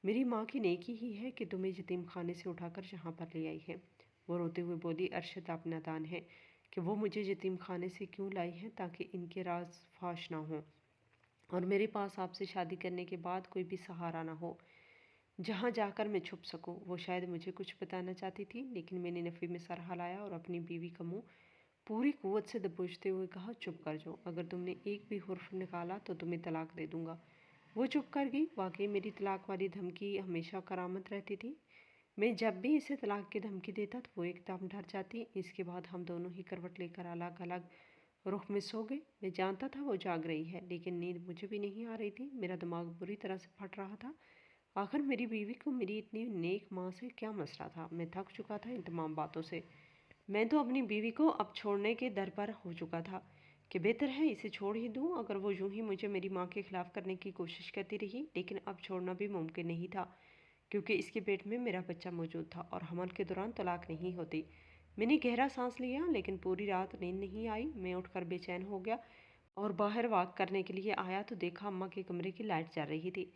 मेरी माँ की नेकी ही है कि तुम्हें यतीम खाने से उठाकर यहाँ पर ले आई है। वो रोते हुए बोली, अरशद, आप नादान है कि वो मुझे यतीम खाने से क्यों लाई है, ताकि इनके राज फाश ना हो और मेरे पास आपसे शादी करने के बाद कोई भी सहारा ना हो जहाँ जाकर मैं छुप सकूं। वो शायद मुझे कुछ बताना चाहती थी, लेकिन मैंने नफ़ी में सर हिलाया और अपनी बीवी का मुंह पूरी कुव्वत से दबोचते हुए कहा, चुप कर जाओ, अगर तुमने एक भी हुर्फ निकाला तो तुम्हें तलाक दे दूंगा। वो चुप कर गई। वाकई मेरी तलाक वाली धमकी हमेशा करामत रहती थी। मैं जब भी इसे तलाक की धमकी देता तो वो एकदम डर जाती। इसके बाद हम दोनों ही करवट लेकर अलग अलग रुख में सो गए। मैं जानता था वो जाग रही है, लेकिन नींद मुझे भी नहीं आ रही थी। मेरा दिमाग बुरी तरह से फट रहा था। आखिर मेरी बीवी को मेरी इतनी नेक माँ से क्या मसला था? मैं थक चुका था इन तमाम बातों से। मैं तो अपनी बीवी को अब छोड़ने के दर पर हो चुका था कि बेहतर है इसे छोड़ ही दूँ, अगर वो यूं ही मुझे मेरी माँ के खिलाफ करने की कोशिश करती रही। लेकिन अब छोड़ना भी मुमकिन नहीं था, क्योंकि इसके पेट में मेरा बच्चा मौजूद था और हमल के दौरान तलाक नहीं होती। मैंने गहरा सांस लिया, लेकिन पूरी रात नींद नहीं आई। मैं उठकर बेचैन हो गया और बाहर वॉक करने के लिए आया तो देखा अम्मा के कमरे की लाइट जल रही थी।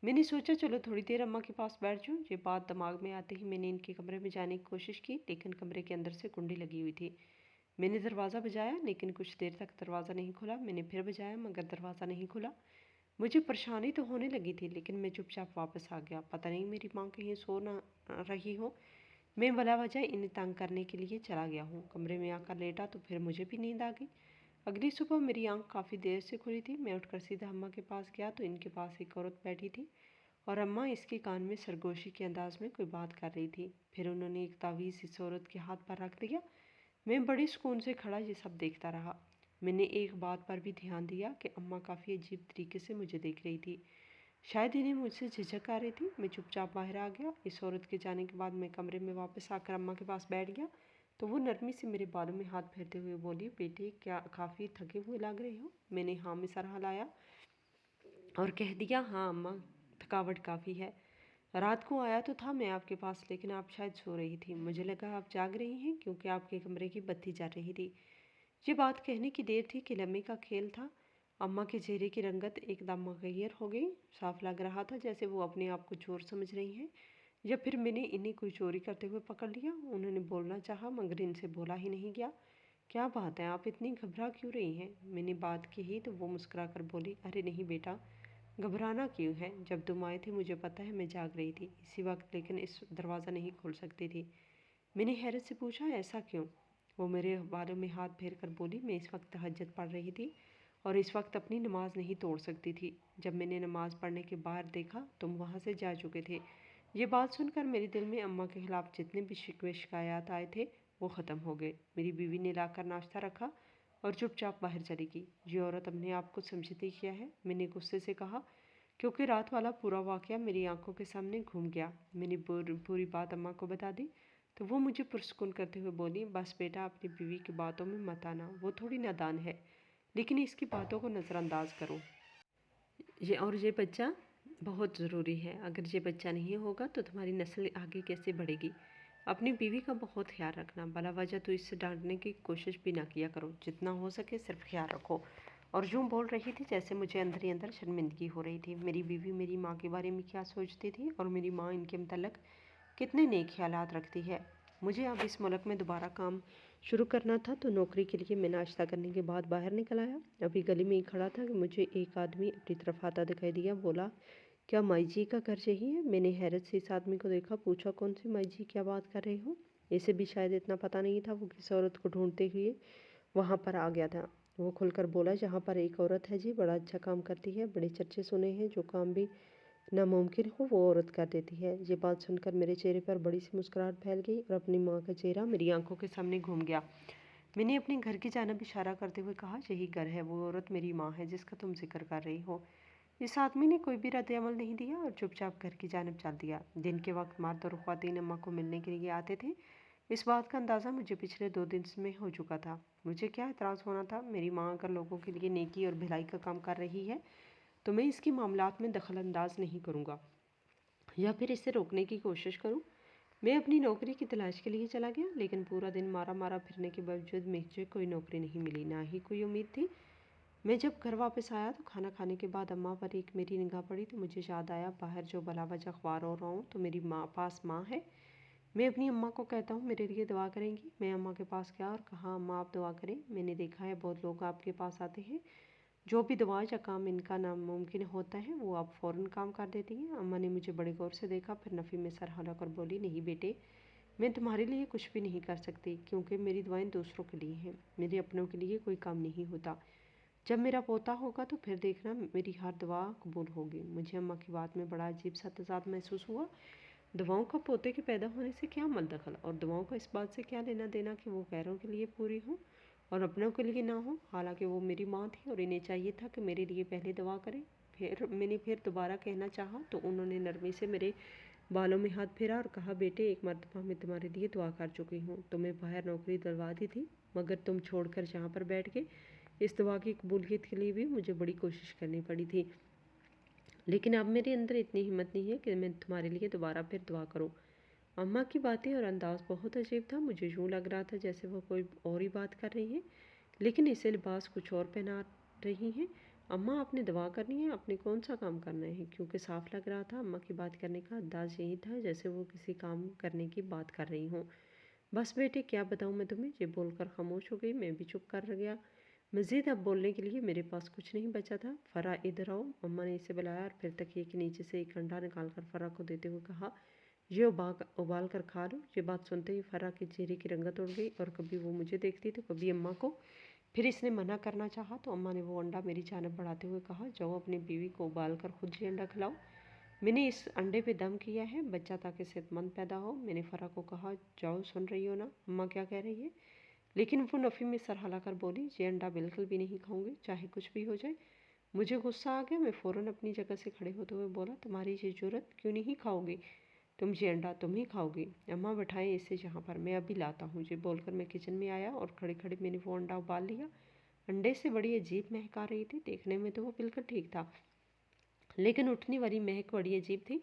मैंने सोचा चलो थोड़ी देर अम्मा के पास बैठ जाऊँ। ये बात दिमाग में आते ही मैंने इनके कमरे में जाने की कोशिश की, लेकिन कमरे के अंदर से कुंडी लगी हुई थी। मैंने दरवाज़ा बजाया, लेकिन कुछ देर तक दरवाज़ा नहीं खुला। मैंने फिर बजाया, मगर दरवाज़ा नहीं खुला। मुझे परेशानी तो होने लगी थी, लेकिन मैं चुपचाप वापस आ गया। पता नहीं मेरी माँ कहीं सो ना रही हो। मैं भला वजह इन्हें तंग करने के लिए चला गया हूँ। कमरे में आकर लेटा तो फिर मुझे भी नींद आ गई। अगली सुबह मेरी आंख काफ़ी देर से खुली थी। मैं उठकर सीधा अम्मा के पास गया तो इनके पास एक औरत बैठी थी और अम्मा इसके कान में सरगोशी के अंदाज में कोई बात कर रही थी। फिर उन्होंने एक तावीज़ इस औरत के हाथ पर रख दिया। मैं बड़े सुकून से खड़ा ये सब देखता रहा। मैंने एक बात पर भी ध्यान दिया कि अम्मा काफ़ी अजीब तरीके से मुझे देख रही थी। शायद इन्हें मुझसे झिझक आ रही थी। मैं चुपचाप बाहर आ गया। इस औरत के जाने के बाद मैं कमरे में वापस आकर अम्मा के पास बैठ गया तो वो नरमी से मेरे बालों में हाथ फेरते हुए बोली, बेटे क्या काफ़ी थके हुए लग रहे हो? मैंने हाँ में सर हिलाया और कह दिया, हाँ अम्मा, थकावट काफ़ी है। रात को आया तो था मैं आपके पास, लेकिन आप शायद सो रही थी। मुझे लगा आप जाग रही हैं, क्योंकि आपके कमरे की बत्ती जल रही थी। ये बात कहने की देर थी कि लम्हे का खेल था। अम्मा के चेहरे की रंगत एकदम मुगैर हो गई। साफ लग रहा था जैसे वो अपने आप को चोर समझ रही हैं, या फिर मैंने इन्हें कोई चोरी करते हुए पकड़ लिया। उन्होंने बोलना चाहा, मगर इनसे बोला ही नहीं गया। क्या बात है, आप इतनी घबरा क्यों रही हैं? मैंने बात कही तो वो मुस्कुरा कर बोली, अरे नहीं बेटा, घबराना क्यों है? जब तुम आए थे मुझे पता है मैं जाग रही थी इसी वक्त, लेकिन इस दरवाज़ा नहीं खोल सकती थी। मैंने हैरत से पूछा, ऐसा क्यों? वो मेरे बालों में हाथ फेर कर बोली, मैं इस वक्त तहज्जुद पढ़ रही थी और इस वक्त अपनी नमाज नहीं तोड़ सकती थी। जब मैंने नमाज पढ़ने के बाहर देखा तुम वहाँ से जा चुके थे। ये बात सुनकर मेरे दिल में अम्मा के खिलाफ जितने भी शिकवे शिकायत आए थे वो ख़त्म हो गए। मेरी बीवी ने लाकर नाश्ता रखा और चुपचाप बाहर चली गई। ये औरत अपने आप को समझती क्या है? मैंने गुस्से से कहा, क्योंकि रात वाला पूरा वाक़या मेरी आंखों के सामने घूम गया। मैंने पूरी बात अम्मा को बता दी तो वो मुझे पुरस्कुन करते हुए बोली, बस बेटा अपनी बीवी की बातों में मत आना, वो थोड़ी नादान है, लेकिन इसकी बातों को नज़रअंदाज करो। ये बच्चा बहुत ज़रूरी है। अगर ये बच्चा नहीं होगा तो तुम्हारी नस्ल आगे कैसे बढ़ेगी? अपनी बीवी का बहुत ख्याल रखना। भला वजह तो इससे डांटने की कोशिश भी ना किया करो। जितना हो सके सिर्फ ख्याल रखो। और यूँ बोल रही थी जैसे मुझे अंदर ही अंदर शर्मिंदगी हो रही थी। मेरी बीवी मेरी माँ के बारे में क्या सोचती थी और मेरी माँ इनके मतलब कितने नेक ख्यालात रखती है। मुझे अब इस मुल्क में दोबारा काम शुरू करना था, तो नौकरी के लिए मैं नाश्ता करने के बाद बाहर निकल आया। अभी गली में ही खड़ा था कि मुझे एक आदमी अपनी तरफ आता दिखाई दिया। बोला, क्या माई जी का घर यही है? मैंने हैरत से इस आदमी को देखा। पूछा, कौन सी माई जी, क्या बात कर रहे हो? इसे भी शायद इतना पता नहीं था। वो किस औरत को ढूंढते हुए वहाँ पर आ गया था। वो खुलकर बोला, यहाँ पर एक औरत है जी, बड़ा अच्छा काम करती है, बड़े चर्चे सुने हैं, जो काम भी नामुमकिन हो वो औरत कर देती है। ये बात सुनकर मेरे चेहरे पर बड़ी सी मुस्कुराहट फैल गई और अपनी माँ का चेहरा मेरी आंखों के सामने घूम गया। मैंने अपने घर की जानिब इशारा करते हुए कहा, यही घर है, वो औरत मेरी माँ है जिसका तुम जिक्र कर रही हो। इस आदमी ने कोई भी रद्द अमल नहीं दिया और चुपचाप घर की जानिब चल दिया। दिन के वक्त मर्द और ख्वातीन अम्मा को मिलने के लिए आते थे। इस बात का अंदाज़ा मुझे पिछले 2 दिन में हो चुका था। मुझे क्या एतराज़ होना था? मेरी माँ अगर लोगों के लिए नेकी और भलाई का काम कर रही है तो मैं इसकी मामलात में दखल अंदाज नहीं करूँगा या फिर इसे रोकने की कोशिश करूं। मैं अपनी नौकरी की तलाश के लिए चला गया, लेकिन पूरा दिन मारा मारा फिरने के बावजूद मुझे कोई नौकरी नहीं मिली, ना ही कोई उम्मीद थी। मैं जब घर वापस आया तो खाना खाने के बाद अम्मा पर एक मेरी निगाह पड़ी तो मुझे याद आया, बाहर जो भला वजह ख्वार हो रहा हूँ तो मेरी माँ पास माँ है। मैं अपनी अम्मा को कहता हूँ मेरे लिए दुआ करेंगी। मैं अम्मा के पास गया और कहा, अम्मा आप दुआ करें। मैंने देखा है बहुत लोग आपके पास आते हैं, जो भी दवा या काम इनका नामुमकिन होता है वो आप फ़ौरन काम कर देती हैं। अम्मा ने मुझे बड़े गौर से देखा, फिर नफ़ी में सर हिला कर बोली, नहीं बेटे, मैं तुम्हारे लिए कुछ भी नहीं कर सकती, क्योंकि मेरी दुआएं दूसरों के लिए हैं, मेरे अपनों के लिए कोई काम नहीं होता। जब मेरा पोता होगा तो फिर देखना मेरी हर दुआ कबूल होगी। मुझे अम्मा की बात में बड़ा अजीब सा तजाद महसूस हुआ। दुआओं का पोते के पैदा होने से क्या मल दखल, और दुआओं का इस बात से क्या लेना देना कि वो गैरों के लिए पूरी हों। और अपनों के लिए ना हो। हालांकि वो मेरी माँ थी और इन्हें चाहिए था कि मेरे लिए पहले दुआ करें। फिर दोबारा कहना चाहा तो उन्होंने नरमी से मेरे बालों में हाथ फेरा और कहा, बेटे, एक मरतबा मैं तुम्हारे लिए दुआ कर चुकी हूँ। तुम्हें बाहर नौकरी दिलवा दी थी, मगर तुम छोड़कर यहाँ पर बैठ गए। इस दुआ की कबूलियत के लिए भी मुझे बड़ी कोशिश करनी पड़ी थी, लेकिन अब मेरे अंदर इतनी हिम्मत नहीं है कि मैं तुम्हारे लिए दोबारा फिर दुआ करूँ। अम्मा की बातें और अंदाज़ बहुत अजीब था। मुझे यूँ लग रहा था जैसे वो कोई और ही बात कर रही हैं, लेकिन इसे लिबास कुछ और पहना रही हैं। अम्मा, आपने दवा करनी है, आपने कौन सा काम करना है? क्योंकि साफ लग रहा था अम्मा की बात करने का अंदाज़ यही था जैसे वो किसी काम करने की बात कर रही हों। बस बेटे, क्या बताऊँ मैं तुम्हें? ये बोलकर खामोश हो गई। मैं भी चुप कर गया। मज़ीद अब बोलने के लिए मेरे पास कुछ नहीं बचा था। फ़रा, इधर आओ। अम्मा ने इसे बुलाया और फिर तकिए के नीचे से एक अंडा निकाल कर फ़रा को देते हुए कहा, ये उबाल कर खा लो। ये बात सुनते ही फ़रा के चेहरे की रंगत उड़ गई और कभी वो मुझे देखती तो कभी अम्मा को। फिर इसने मना करना चाहा तो अम्मा ने वो अंडा मेरी जानब बढ़ाते हुए कहा, जाओ अपनी बीवी को उबाल कर खुद ये अंडा खिलाओ। मैंने इस अंडे पे दम किया है बच्चा ताकि सेहतमंद पैदा हो। मैंने फ़रा को कहा, जाओ, सुन रही हो ना अम्मा क्या कह रही है? लेकिन वो नफ़ी में सर हिलाकर बोली, ये अंडा बिल्कुल भी नहीं खाऊंगी, चाहे कुछ भी हो जाए। मुझे गुस्सा आ गया। मैं फ़ौरन अपनी जगह से खड़े होते हुए बोला, तुम्हारी ये जरूरत क्यों नहीं खाओगी? तुम ये अंडा तुम ही खाओगी। अम्मा, बैठाएं इसे यहाँ पर, मैं अभी लाता हूँ। ये बोलकर मैं किचन में आया और खड़े खड़े मैंने वो अंडा उबाल लिया। अंडे से बड़ी अजीब महक आ रही थी। देखने में तो वो बिल्कुल ठीक था, लेकिन उठने वाली महक बड़ी अजीब थी।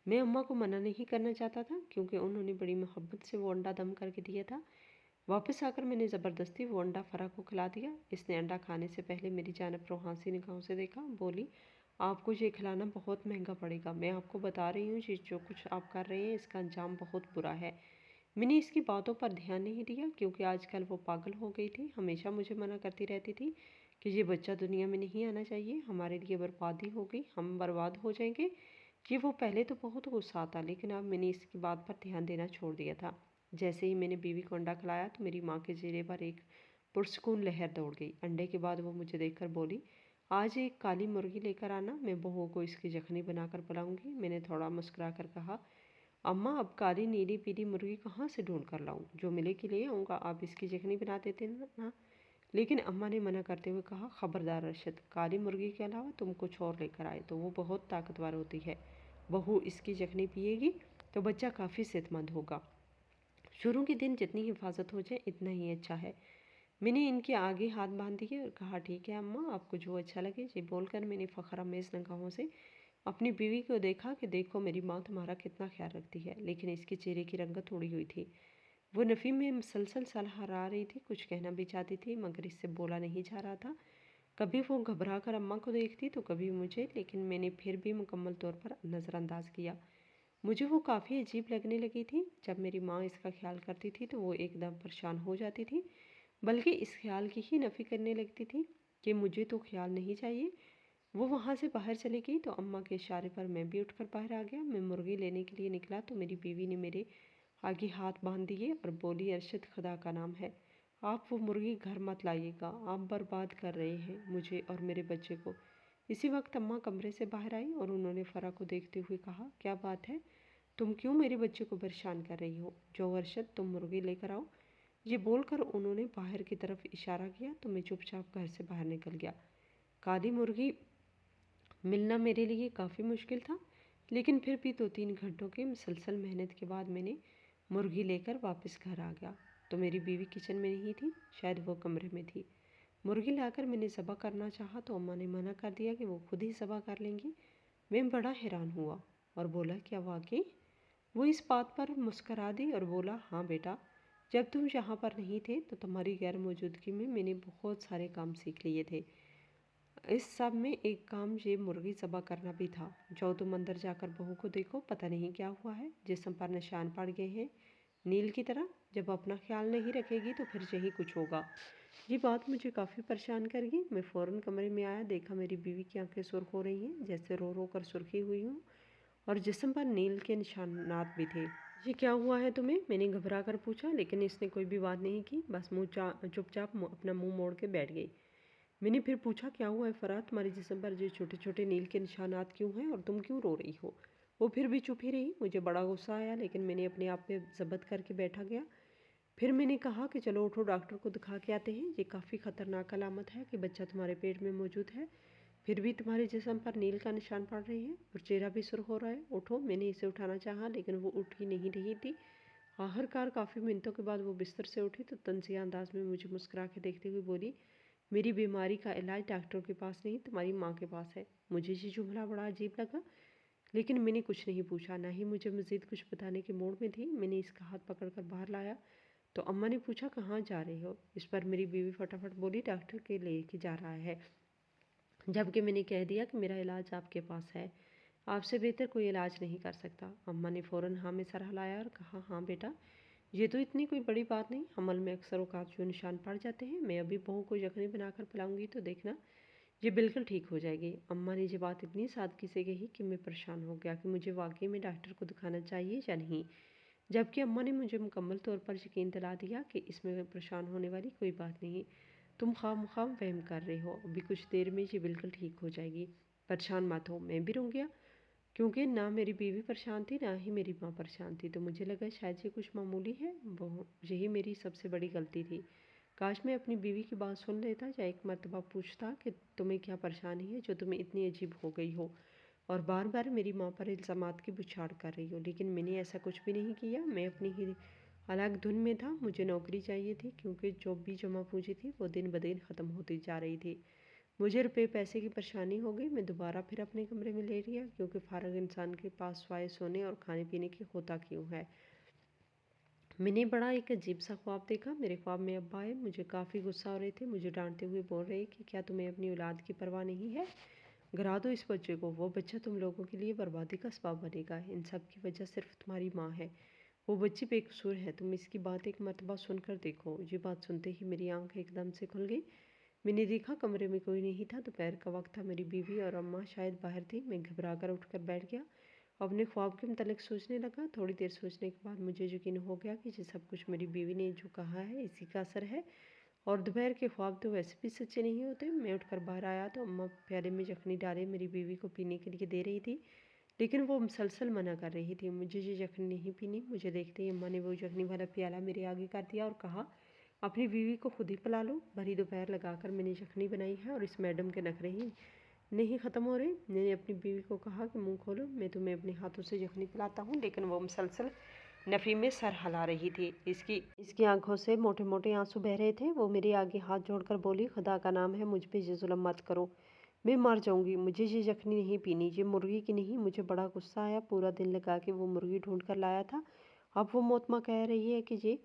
मैं अम्मा को मना नहीं करना चाहता था क्योंकि उन्होंने बड़ी मोहब्बत से वो अंडा दम करके दिया था। वापस आकर मैंने ज़बरदस्ती वो अंडा फ़रा को खिला दिया। इसने अंडा खाने से पहले मेरी जानब रूहानी निगाहों से देखा। बोली, आपको ये खिलाना बहुत महंगा पड़ेगा। मैं आपको बता रही हूँ, ये जो कुछ आप कर रहे हैं इसका अंजाम बहुत बुरा है। मैंने इसकी बातों पर ध्यान नहीं दिया क्योंकि आजकल वो पागल हो गई थी। हमेशा मुझे मना करती रहती थी कि ये बच्चा दुनिया में नहीं आना चाहिए, हमारे लिए बर्बादी होगी, हम बर्बाद हो जाएंगे। ये वो पहले तो बहुत गुस्सा आता, लेकिन अब मैंने इसकी बात पर ध्यान देना छोड़ दिया था। जैसे ही मैंने बीवी को अंडा खिलाया तो मेरी माँ के चेहरे पर एक पुरस्कून लहर दौड़ गई। अंडे के बाद वो मुझे देखकर बोली, आज एक काली मुर्गी लेकर आना, मैं बहू को इसकी जखनी बनाकर पिलाऊंगी। मैंने थोड़ा मुस्कुरा कर कहा, अम्मा, अब काली नीली पीली मुर्गी कहाँ से ढूंढ कर लाऊं? जो मिलेगी ले आऊँगा, आप इसकी जखनी बना देते ना। लेकिन अम्मा ने मना करते हुए कहा, खबरदार अरशद, काली मुर्गी के अलावा तुम कुछ और लेकर आए तो वो बहुत ताकतवर होती है। बहू इसकी जखनी पिएगी तो बच्चा काफ़ी सेहतमंद होगा। शुरू के दिन जितनी हिफाजत हो जाए इतना ही अच्छा है। मैंने इनके आगे हाथ बांध दिए और कहा, ठीक है अम्मा, आपको जो अच्छा लगे। ये बोलकर मैंने फ़खरामेज़ निगाहों से अपनी बीवी को देखा कि देखो मेरी माँ तुम्हारा कितना ख्याल रखती है। लेकिन इसके चेहरे की रंगत उड़ी हुई थी। वो नफ़ी में मुसलसल सलहरा रही थी, कुछ कहना भी चाहती थी मगर इससे बोला नहीं जा रहा था। कभी वो घबरा कर अम्मा को देखती तो कभी मुझे, लेकिन मैंने फिर भी मुकम्मल तौर पर नज़रअंदाज किया। मुझे वो काफ़ी अजीब लगने लगी थी। जब मेरी माँ इसका ख्याल करती थी तो वो एकदम परेशान हो जाती थी, बल्कि इस ख्याल की ही नफ़ी करने लगती थी कि मुझे तो ख्याल नहीं चाहिए। वो वहाँ से बाहर चली गई तो अम्मा के इशारे पर मैं भी उठकर बाहर आ गया। मैं मुर्गी लेने के लिए निकला तो मेरी बीवी ने मेरे आगे हाथ बांध दिए और बोली, अरशद, खुदा का नाम है, आप वो मुर्गी घर मत लाइएगा, आप बर्बाद कर रहे हैं मुझे और मेरे बच्चे को। इसी वक्त अम्मा कमरे से बाहर आई और उन्होंने फ़रा को देखते हुए कहा, क्या बात है, तुम क्यों मेरे बच्चे को परेशान कर रही हो? जो अरशद, तुम मुर्गी लेकर आओ। ये बोलकर उन्होंने बाहर की तरफ इशारा किया तो मैं चुपचाप घर से बाहर निकल गया। काली मुर्गी मिलना मेरे लिए काफ़ी मुश्किल था, लेकिन फिर भी 2-3 घंटों की मुसलसल मेहनत के बाद मैंने मुर्गी लेकर वापस घर आ गया तो मेरी बीवी किचन में नहीं थी, शायद वो कमरे में थी। मुर्गी लाकर मैंने ज़बह करना चाहा तो अम्मा ने मना कर दिया कि वो खुद ही ज़बह कर लेंगी। मैं बड़ा हैरान हुआ और बोला, क्या वाकई? वो इस बात पर मुस्करा दी और बोला, हाँ बेटा, जब तुम यहाँ पर नहीं थे तो तुम्हारी गैर मौजूदगी में मैंने बहुत सारे काम सीख लिए थे। इस सब में एक काम ये मुर्गी ज़बह करना भी था। जाओ तुम अंदर जाकर बहू को देखो, पता नहीं क्या हुआ है, जिस्म पर निशान पड़ गए हैं नील की तरह। जब अपना ख्याल नहीं रखेगी तो फिर यही कुछ होगा। ये बात मुझे काफ़ी परेशान कर गई। मैं फ़ौरन कमरे में आया, देखा मेरी बीवी की आंखें सुर्ख हो रही हैं, जैसे रो रो कर सुर्खी हुई हूँ, और जिस्म पर नील के निशानात भी थे। ये क्या हुआ है तुम्हें? मैंने घबरा कर पूछा, लेकिन इसने कोई भी बात नहीं की, बस चुपचाप अपना मुंह मोड़ के बैठ गई। मैंने फिर पूछा, क्या हुआ है फ़रात, तुम्हारे जिस्म पर जो छोटे छोटे नील के निशानात क्यों हैं और तुम क्यों रो रही हो? वो फिर भी चुप ही रही। मुझे बड़ा गुस्सा आया, लेकिन मैंने अपने आप पे ज़ब्त करके बैठा गया। फिर मैंने कहा कि चलो उठो डॉक्टर को दिखा के आते हैं, ये काफ़ी ख़तरनाक अलामत है कि बच्चा तुम्हारे पेट में मौजूद है, फिर भी तुम्हारे जिस्म पर नील का निशान पड़ रहे हैं और चेहरा भी सुर्ख हो रहा है, उठो। मैंने इसे उठाना चाहा लेकिन वो उठ ही नहीं रही थी। आखिरकार काफ़ी मिनटों के बाद वो बिस्तर से उठी तो तंजिया अंदाज में मुझे मुस्कुरा के देखते हुए बोली, मेरी बीमारी का इलाज डॉक्टर के पास नहीं, तुम्हारी माँ के पास है। मुझे ये जुमला बड़ा अजीब लगा, लेकिन मैंने कुछ नहीं पूछा, ना ही मुझे मज़ीद कुछ बताने के मूड में थी। मैंने इसका हाथ पकड़कर बाहर लाया तो अम्मा ने पूछा, कहाँ जा रहे हो? इस पर मेरी बीवी फटाफट बोली, डॉक्टर के लेके जा रहा है। जबकि मैंने कह दिया कि मेरा इलाज आपके पास है, आपसे बेहतर कोई इलाज नहीं कर सकता। अम्मा ने फ़ौरन हाँ में सर हिलाया और कहा, हाँ बेटा, ये तो इतनी कोई बड़ी बात नहीं, हमल में अक्सर औकात जो निशान पड़ जाते हैं। मैं अभी बहू को यखनी बनाकर पिलाऊंगी तो देखना, ये बिल्कुल ठीक हो जाएगी। अम्मा ने ये बात इतनी सादगी से कही कि मैं परेशान हो गया कि मुझे वाकई में डॉक्टर को दिखाना चाहिए या नहीं। जबकि अम्मा ने मुझे मुकम्मल तौर पर यकीन दिला दिया कि इसमें परेशान होने वाली कोई बात नहीं, तुम खामख़ाम वहम कर रहे हो, अभी कुछ देर में ये बिल्कुल ठीक हो जाएगी, परेशान मत हो। मैं भी रुक गया क्योंकि ना मेरी बीवी परेशान थी ना ही मेरी माँ परेशान थी, तो मुझे लगा शायद ये कुछ मामूली है। वो यही मेरी सबसे बड़ी गलती थी। काश मैं अपनी बीवी की बात सुन लेता या एक मरतबा पूछता कि तुम्हें क्या परेशानी है जो तुम्हें इतनी अजीब हो गई हो और बार बार मेरी माँ पर इल्ज़ामात की बौछार कर रही हो। लेकिन मैंने ऐसा कुछ भी नहीं किया, मैं अपनी ही अलग धुन में था। मुझे नौकरी चाहिए थी क्योंकि जो भी जमा पूंजी थी वो दिन ब दिन ख़त्म होती जा रही थी। मुझे रुपये पैसे की परेशानी हो गई। मैं दोबारा फिर अपने कमरे में ले लिया क्योंकि फारग इंसान के पास सिवाय सोने और खाने पीने की होता क्यों है। मैंने बड़ा एक अजीब सा ख्वाब देखा। मेरे ख्वाब में अब्बा आए, मुझे काफ़ी गुस्सा हो रहे थे, मुझे डांटते हुए बोल रहे कि क्या तुम्हें अपनी औलाद की परवाह नहीं है? गिरा दो इस बच्चे को, वो बच्चा तुम लोगों के लिए बर्बादी का सबब बनेगा। इन सब की वजह सिर्फ तुम्हारी माँ है, वो बच्ची बेकसूर है। तुम इसकी बात एक मरतबा सुनकर देखो। ये बात सुनते ही मेरी आंख एकदम से खुल गई। मैंने देखा कमरे में कोई नहीं था। दोपहर का वक्त था, मेरी बीवी और अम्मा शायद बाहर थी। मैं घबरा कर उठ कर बैठ गया, अपने ख्वाब के मुतालिक सोचने लगा। थोड़ी देर सोचने के बाद मुझे यकीन हो गया कि ये सब कुछ मेरी बीवी ने जो कहा है इसी का असर है, और दोपहर के ख्वाब तो वैसे भी सच्चे नहीं होते। मैं उठकर बाहर आया तो अम्मा प्याले में यखनी डाले मेरी बीवी को पीने के लिए दे रही थी, लेकिन वो मुसलसल मना कर रही थी। मुझे ये यखनी नहीं पीनी। मुझे देखते ही अम्मा ने वो यखनी वाला प्याला मेरे आगे कर दिया और कहा, अपनी बीवी को खुद ही पिला लो। भरी दोपहर लगाकर मैंने यखनी बनाई है और इस मैडम के नखरे ही नहीं ख़त्म हो रहे। मैंने अपनी बीवी को कहा कि मुंह खोलो, मैं तुम्हें अपने हाथों से यखनी पिलाता हूँ, लेकिन वो मुसलसल नफ़ी में सर हिला रही थी। इसकी आंखों से मोटे मोटे आंसू बह रहे थे। वो मेरे आगे हाथ जोड़कर बोली, खुदा का नाम है, मुझ पे ये जुल्म मत करो, मैं मर जाऊंगी। मुझे ये यखनी नहीं पीनी, ये मुर्गी की नहीं। मुझे बड़ा गुस्सा आया। पूरा दिन लगा के वो मुर्गी ढूंढ कर लाया था, अब वो मोतमा कह रही है कि ये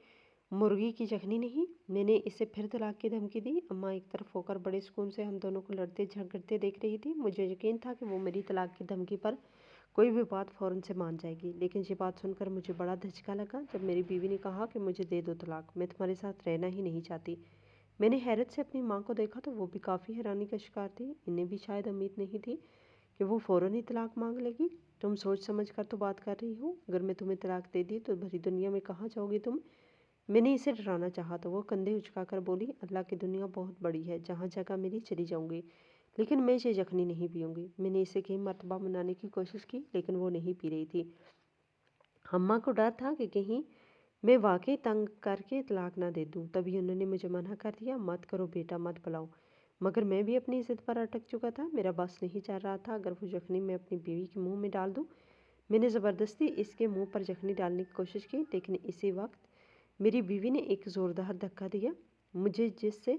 मुर्गी की यखनी नहीं। मैंने इसे फिर तलाक की धमकी दी। अम्मा एक तरफ होकर बड़े सुकून से हम दोनों को लड़ते झगड़ते देख रही थी। मुझे यकीन था कि वो मेरी तलाक की धमकी पर कोई भी बात फ़ौरन से मान जाएगी, लेकिन ये बात सुनकर मुझे बड़ा धचका लगा जब मेरी बीवी ने कहा कि मुझे दे दो तलाक, मैं तुम्हारे साथ रहना ही नहीं चाहती। मैंने हैरत से अपनी माँ को देखा तो वो भी काफ़ी हैरानी का शिकार थी। इन्हें भी शायद उम्मीद नहीं थी कि वो फ़ौरन ही तलाक मांग लेगी। तुम सोच समझ कर तो बात कर रही हो, अगर मैं तुम्हें तलाक दे दी तो भरी दुनिया में कहाँ जाओगी तुम? मैंने इसे डराना चाहा तो वो कंधे उचकाकर बोली, अल्लाह की दुनिया बहुत बड़ी है, जहाँ जगह मिली चली जाऊंगी, लेकिन मैं ये यखनी नहीं पीऊँगी। मैंने इसे कई मरतबा मनाने की कोशिश की, लेकिन वो नहीं पी रही थी। अम्मा को डर था कि कहीं मैं वाकई तंग करके तलाक ना दे दूँ, तभी उन्होंने मुझे मना कर दिया, मत करो बेटा, मत पिलाओ। मगर मैं भी अपनी ज़िद पर अटक चुका था। मेरा बस नहीं चल रहा था, अगर वो यखनी मैं अपनी बीवी के मुँह में डाल दूँ। मैंने ज़बरदस्ती इसके मुँह पर यखनी डालने की कोशिश की, लेकिन इसी वक्त मेरी बीवी ने एक ज़ोरदार धक्का दिया मुझे, जिससे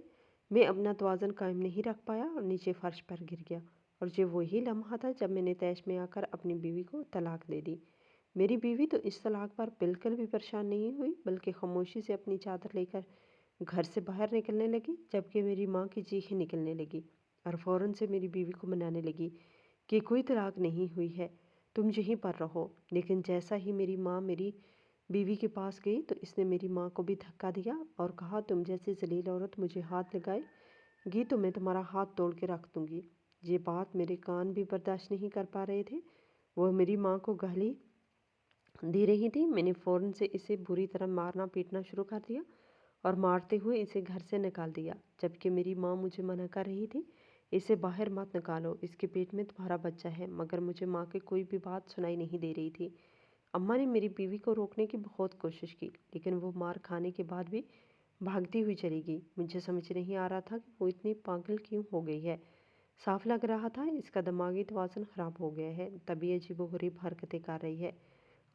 मैं अपना तवाज़ुन कायम नहीं रख पाया और नीचे फर्श पर गिर गया। और ये वही लम्हा था जब मैंने तैश में आकर अपनी बीवी को तलाक दे दी। मेरी बीवी तो इस तलाक पर बिल्कुल भी परेशान नहीं हुई, बल्कि खामोशी से अपनी चादर लेकर घर से बाहर निकलने लगी, जबकि मेरी माँ की चीखें निकलने लगी और फ़ौरन से मेरी बीवी को मनाने लगी कि कोई तलाक नहीं हुई है, तुम यहीं पर रहो। लेकिन जैसा ही मेरी माँ मेरी बीवी के पास गई तो इसने मेरी माँ को भी धक्का दिया और कहा, तुम जैसी जलील औरत मुझे हाथ लगाएगी तो मैं तुम्हारा हाथ तोड़ के रख दूँगी। ये बात मेरे कान भी बर्दाश्त नहीं कर पा रहे थे। वह मेरी माँ को गाली दे रही थी। मैंने फ़ौरन से इसे बुरी तरह मारना पीटना शुरू कर दिया और मारते हुए इसे घर से निकाल दिया, जबकि मेरी माँ मुझे मना कर रही थी, इसे बाहर मत निकालो, इसके पेट में तुम्हारा बच्चा है। मगर मुझे माँ की कोई भी बात सुनाई नहीं दे रही थी। अम्मा ने मेरी बीवी को रोकने की बहुत कोशिश की, लेकिन वो मार खाने के बाद भी भागती हुई चली गई। मुझे समझ नहीं आ रहा था कि वो इतनी पागल क्यों हो गई है। साफ लग रहा था इसका दिमागी तवाज़ुन खराब हो गया है, तभी अजीबोगरीब हरकतें कर रही है।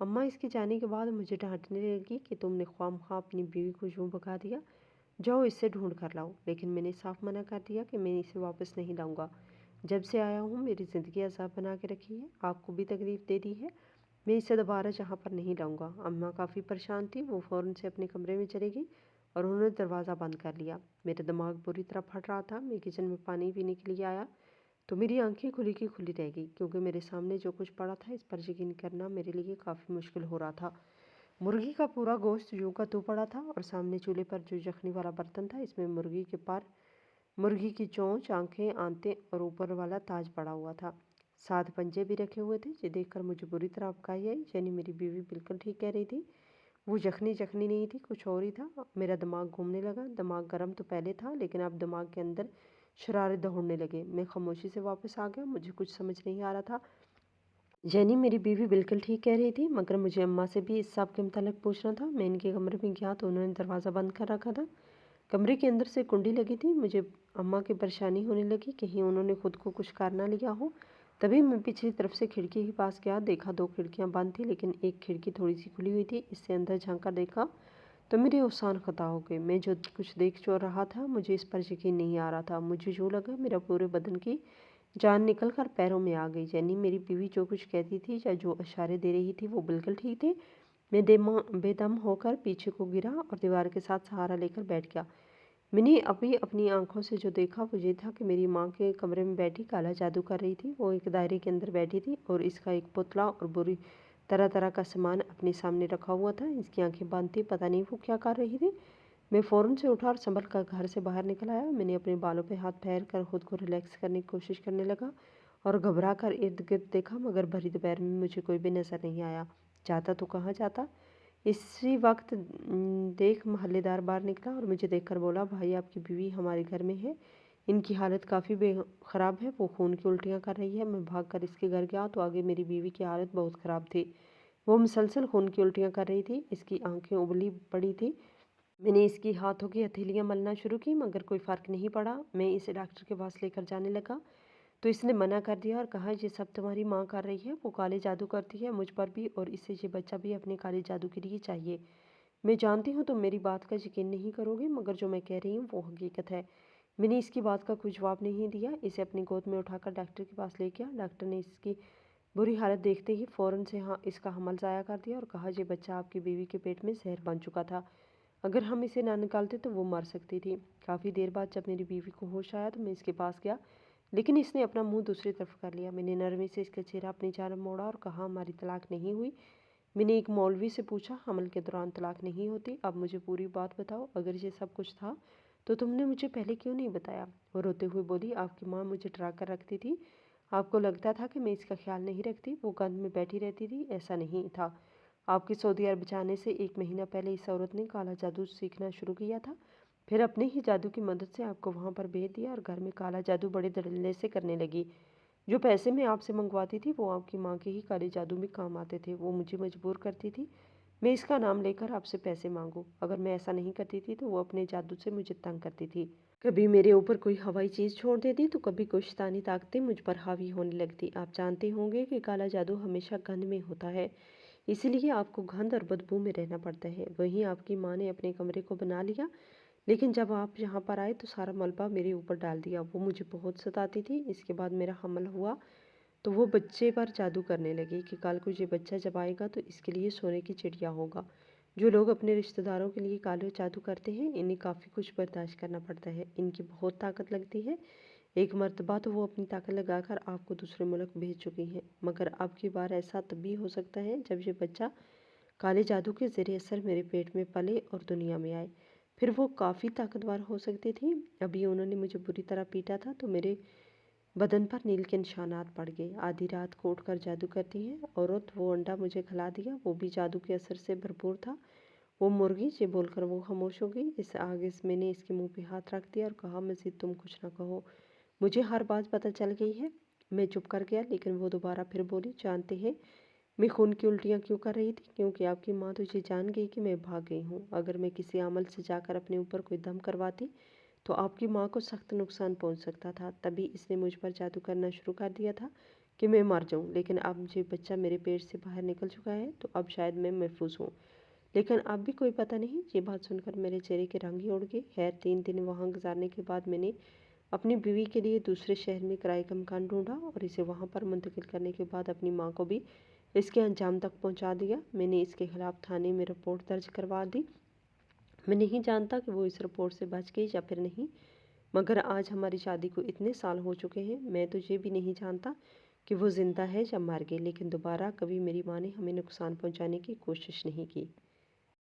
अम्मा इसके जाने के बाद मुझे डांटने लगी कि तुमने ख्वामख्वाह अपनी बीवी को यूं भगा दिया, जाओ इससे ढूंढ कर लाओ। लेकिन मैंने साफ मना कर दिया कि मैं इसे वापस नहीं लाऊंगा। जब से आया हूँ मेरी ज़िंदगी अजाब बना के रखी है, आपको भी तकलीफ दे दी है। मैं इसे दोबारा यहाँ पर नहीं लाऊंगा। अम्मा काफ़ी परेशान थी, वो फ़ौरन से अपने कमरे में चली गई और उन्होंने दरवाज़ा बंद कर लिया। मेरा दिमाग बुरी तरह फट रहा था। मैं किचन में पानी पीने के लिए आया तो मेरी आंखें खुली की खुली रह गई, क्योंकि मेरे सामने जो कुछ पड़ा था इस पर यकीन करना मेरे लिए काफ़ी मुश्किल हो रहा था। मुर्गी का पूरा गोश्त यूं का त्यों पड़ा था और सामने चूल्हे पर जो यखनी वाला बर्तन था इसमें मुर्गी के पार, मुर्गी की चोंच, आंखें, आंतें और ऊपर वाला ताज पड़ा हुआ था। 7 पंजे भी रखे हुए थे। ये देखकर मुझे बुरी तरह अबकाई आई। यानी मेरी बीवी बिल्कुल ठीक कह रही थी। वो यखनी यखनी नहीं थी, कुछ और ही था। मेरा दिमाग घूमने लगा। दिमाग गर्म तो पहले था, लेकिन अब दिमाग के अंदर शरारे दौड़ने लगे। मैं खामोशी से वापस आ गया। मुझे कुछ समझ नहीं आ रहा था। जेनी मेरी बीवी बिल्कुल ठीक कह रही थी, मगर मुझे अम्मा से भी इस सब के मुतालिक पूछना था। मैं इनके कमरे में गया तो उन्होंने दरवाज़ा बंद कर रखा था। कमरे के अंदर से कुंडी लगी थी। मुझे अम्मा की परेशानी होने लगी, कहीं उन्होंने खुद को कुछ कर ना लिया हो। तभी मैं पिछली तरफ से खिड़की के पास गया। देखा 2 खिड़कियां बंद थी, लेकिन एक खिड़की थोड़ी सी खुली हुई थी। इससे अंदर झांक कर देखा तो मेरे होशान खता हो गए। मैं जो कुछ देख जो रहा था मुझे इस पर यकीन नहीं आ रहा था। मुझे यूँ लगा मेरा पूरे बदन की जान निकल कर पैरों में आ गई। यानी मेरी बीवी जो कुछ कहती थी या जो इशारे दे रही थी वो बिल्कुल ठीक थे। मैं बेदम होकर पीछे को गिरा और दीवार के साथ सहारा लेकर बैठ गया। मैंने अभी अपनी आंखों से जो देखा वो ये था कि मेरी माँ के कमरे में बैठी काला जादू कर रही थी। वो एक दायरे के अंदर बैठी थी और इसका एक पुतला और बुरी तरह तरह का सामान अपने सामने रखा हुआ था। इसकी आंखें बंद थी, पता नहीं वो क्या कर रही थी। मैं फ़ौरन से उठा और संभल कर घर से बाहर निकल आया। मैंने अपने बालों पे हाथ फेर कर खुद को रिलैक्स करने की कोशिश करने लगा और घबरा कर इर्द गिर्द देखा, मगर भरी दोपहर में मुझे कोई भी नज़र नहीं आया। जाता तो कहाँ जाता। इसी वक्त देख मोहल्लेदार बाहर निकला और मुझे देखकर बोला, भाई आपकी बीवी हमारे घर में है, इनकी हालत काफ़ी ख़राब है, वो खून की उल्टियाँ कर रही है। मैं भाग कर इसके घर गया तो आगे मेरी बीवी की हालत बहुत ख़राब थी। वो मुसलसल खून की उल्टियाँ कर रही थी, इसकी आंखें उबली पड़ी थी। मैंने इसकी हाथों की हथेलियाँ मलना शुरू की, मगर कोई फ़र्क नहीं पड़ा। मैं इसे डॉक्टर के पास लेकर जाने लगा तो इसने मना कर दिया और कहा, ये सब तुम्हारी माँ कर रही है, वो काले जादू करती है मुझ पर भी, और इससे ये बच्चा भी अपने काले जादू के लिए चाहिए। मैं जानती हूँ तुम मेरी बात का यकीन नहीं करोगे, मगर जो मैं कह रही हूँ वो हकीकत है। मैंने इसकी बात का कोई जवाब नहीं दिया। इसे अपनी गोद में उठाकर डॉक्टर के पास ले गया। डॉक्टर ने इसकी बुरी हालत देखते ही फ़ौरन से इसका हमल ज़ाया कर दिया और कहा, ये बच्चा आपकी बीवी के पेट में जहर बन चुका था, अगर हम इसे ना निकालते तो वो मर सकती थी। काफ़ी देर बाद जब मेरी बीवी को होश आया तो मैं इसके पास गया, लेकिन इसने अपना मुंह दूसरी तरफ कर लिया। मैंने नरमी से इसका चेहरा अपनी जानब मोड़ा और कहा, हमारी तलाक नहीं हुई। मैंने एक मौलवी से पूछा, हमल के दौरान तलाक नहीं होती। अब मुझे पूरी बात बताओ, अगर ये सब कुछ था तो तुमने मुझे पहले क्यों नहीं बताया। वो रोते हुए बोली, आपकी माँ मुझे डरा कर रखती थी, आपको लगता था कि मैं इसका ख्याल नहीं रखती, वो गंद में बैठी रहती थी। ऐसा नहीं था। आपके सऊदी अरब जाने से 1 महीना पहले इस औरत ने काला जादू सीखना शुरू किया था, फिर अपने ही जादू की मदद से आपको वहाँ पर भेज दिया और घर में काला जादू बड़े धड़ल्ले से करने लगी। जो पैसे मैं आपसे मंगवाती थी वो आपकी माँ के ही काले जादू में काम आते थे। वो मुझे मजबूर करती थी मैं इसका नाम लेकर आपसे पैसे मांगूं। अगर मैं ऐसा नहीं करती थी तो वो अपने जादू से मुझे तंग करती थी। कभी मेरे ऊपर कोई हवाई चीज़ छोड़ देती तो कभी कुछ शैतानी ताकतें मुझ पर हावी होने लगती। आप जानते होंगे कि काला जादू हमेशा गंध में होता है, इसलिए आपको गंध और बदबू में रहना पड़ता है। वहीं आपकी माँ ने अपने कमरे को बना लिया, लेकिन जब आप यहाँ पर आए तो सारा मलबा मेरे ऊपर डाल दिया। वो मुझे बहुत सताती थी। इसके बाद मेरा हमल हुआ तो वो बच्चे पर जादू करने लगी कि कल को ये बच्चा जब आएगा तो इसके लिए सोने की चिड़िया होगा। जो लोग अपने रिश्तेदारों के लिए काले जादू करते हैं इन्हें काफ़ी कुछ बर्दाश्त करना पड़ता है। इनकी बहुत ताकत लगती है। एक मर्तबा तो वो अपनी ताकत लगाकर आपको दूसरे मुल्क भेज चुकी हैं, मगर अब की बार ऐसा तभी हो सकता है जब ये बच्चा काले जादू के ज़रिए असर मेरे पेट में पले और दुनिया में आए। फिर वो काफ़ी ताकतवर हो सकती थी। अभी उन्होंने मुझे बुरी तरह पीटा था तो मेरे बदन पर नील के निशानात पड़ गए। आधी रात को उठकर जादू करती है औरत, वो अंडा मुझे खिला दिया, वो भी जादू के असर से भरपूर था। वो मुर्गी, ये बोलकर वो खामोश हो गई। इस आगे मैंने इसके मुंह पे हाथ रख दिया और कहा, मज़ीद तुम कुछ ना कहो, मुझे हर बात पता चल गई है। मैं चुप कर गया, लेकिन वो दोबारा फिर बोली, जानते हैं मैं खून की उल्टियाँ क्यों कर रही थी? क्योंकि आपकी माँ तो ये जान गई कि मैं भाग गई हूँ। अगर मैं किसी अमल से जाकर अपने ऊपर कोई दम करवाती तो आपकी माँ को सख्त नुकसान पहुँच सकता था। तभी इसने मुझ पर जादू करना शुरू कर दिया था कि मैं मर जाऊँ। लेकिन अब ये बच्चा मेरे पेट से बाहर निकल चुका है तो अब शायद मैं महफूज हूँ। लेकिन अब भी कोई पता नहीं। ये बात सुनकर मेरे चेहरे के रंग ही उड़ गए। खैर 3 दिन वहाँ गुजारने के बाद मैंने अपनी बीवी के लिए दूसरे शहर में किराए का मकान ढूंढा और इसे वहाँ पर मुंतकिल करने के बाद अपनी माँ को भी इसके अंजाम तक पहुँचा दिया। मैंने इसके खिलाफ थाने में रिपोर्ट दर्ज करवा दी। मैं नहीं जानता कि वो इस रिपोर्ट से बच गई या फिर नहीं, मगर आज हमारी शादी को इतने साल हो चुके हैं, मैं तो ये भी नहीं जानता कि वो ज़िंदा है या मर गई। लेकिन दोबारा कभी मेरी माँ ने हमें नुकसान पहुँचाने की कोशिश नहीं की।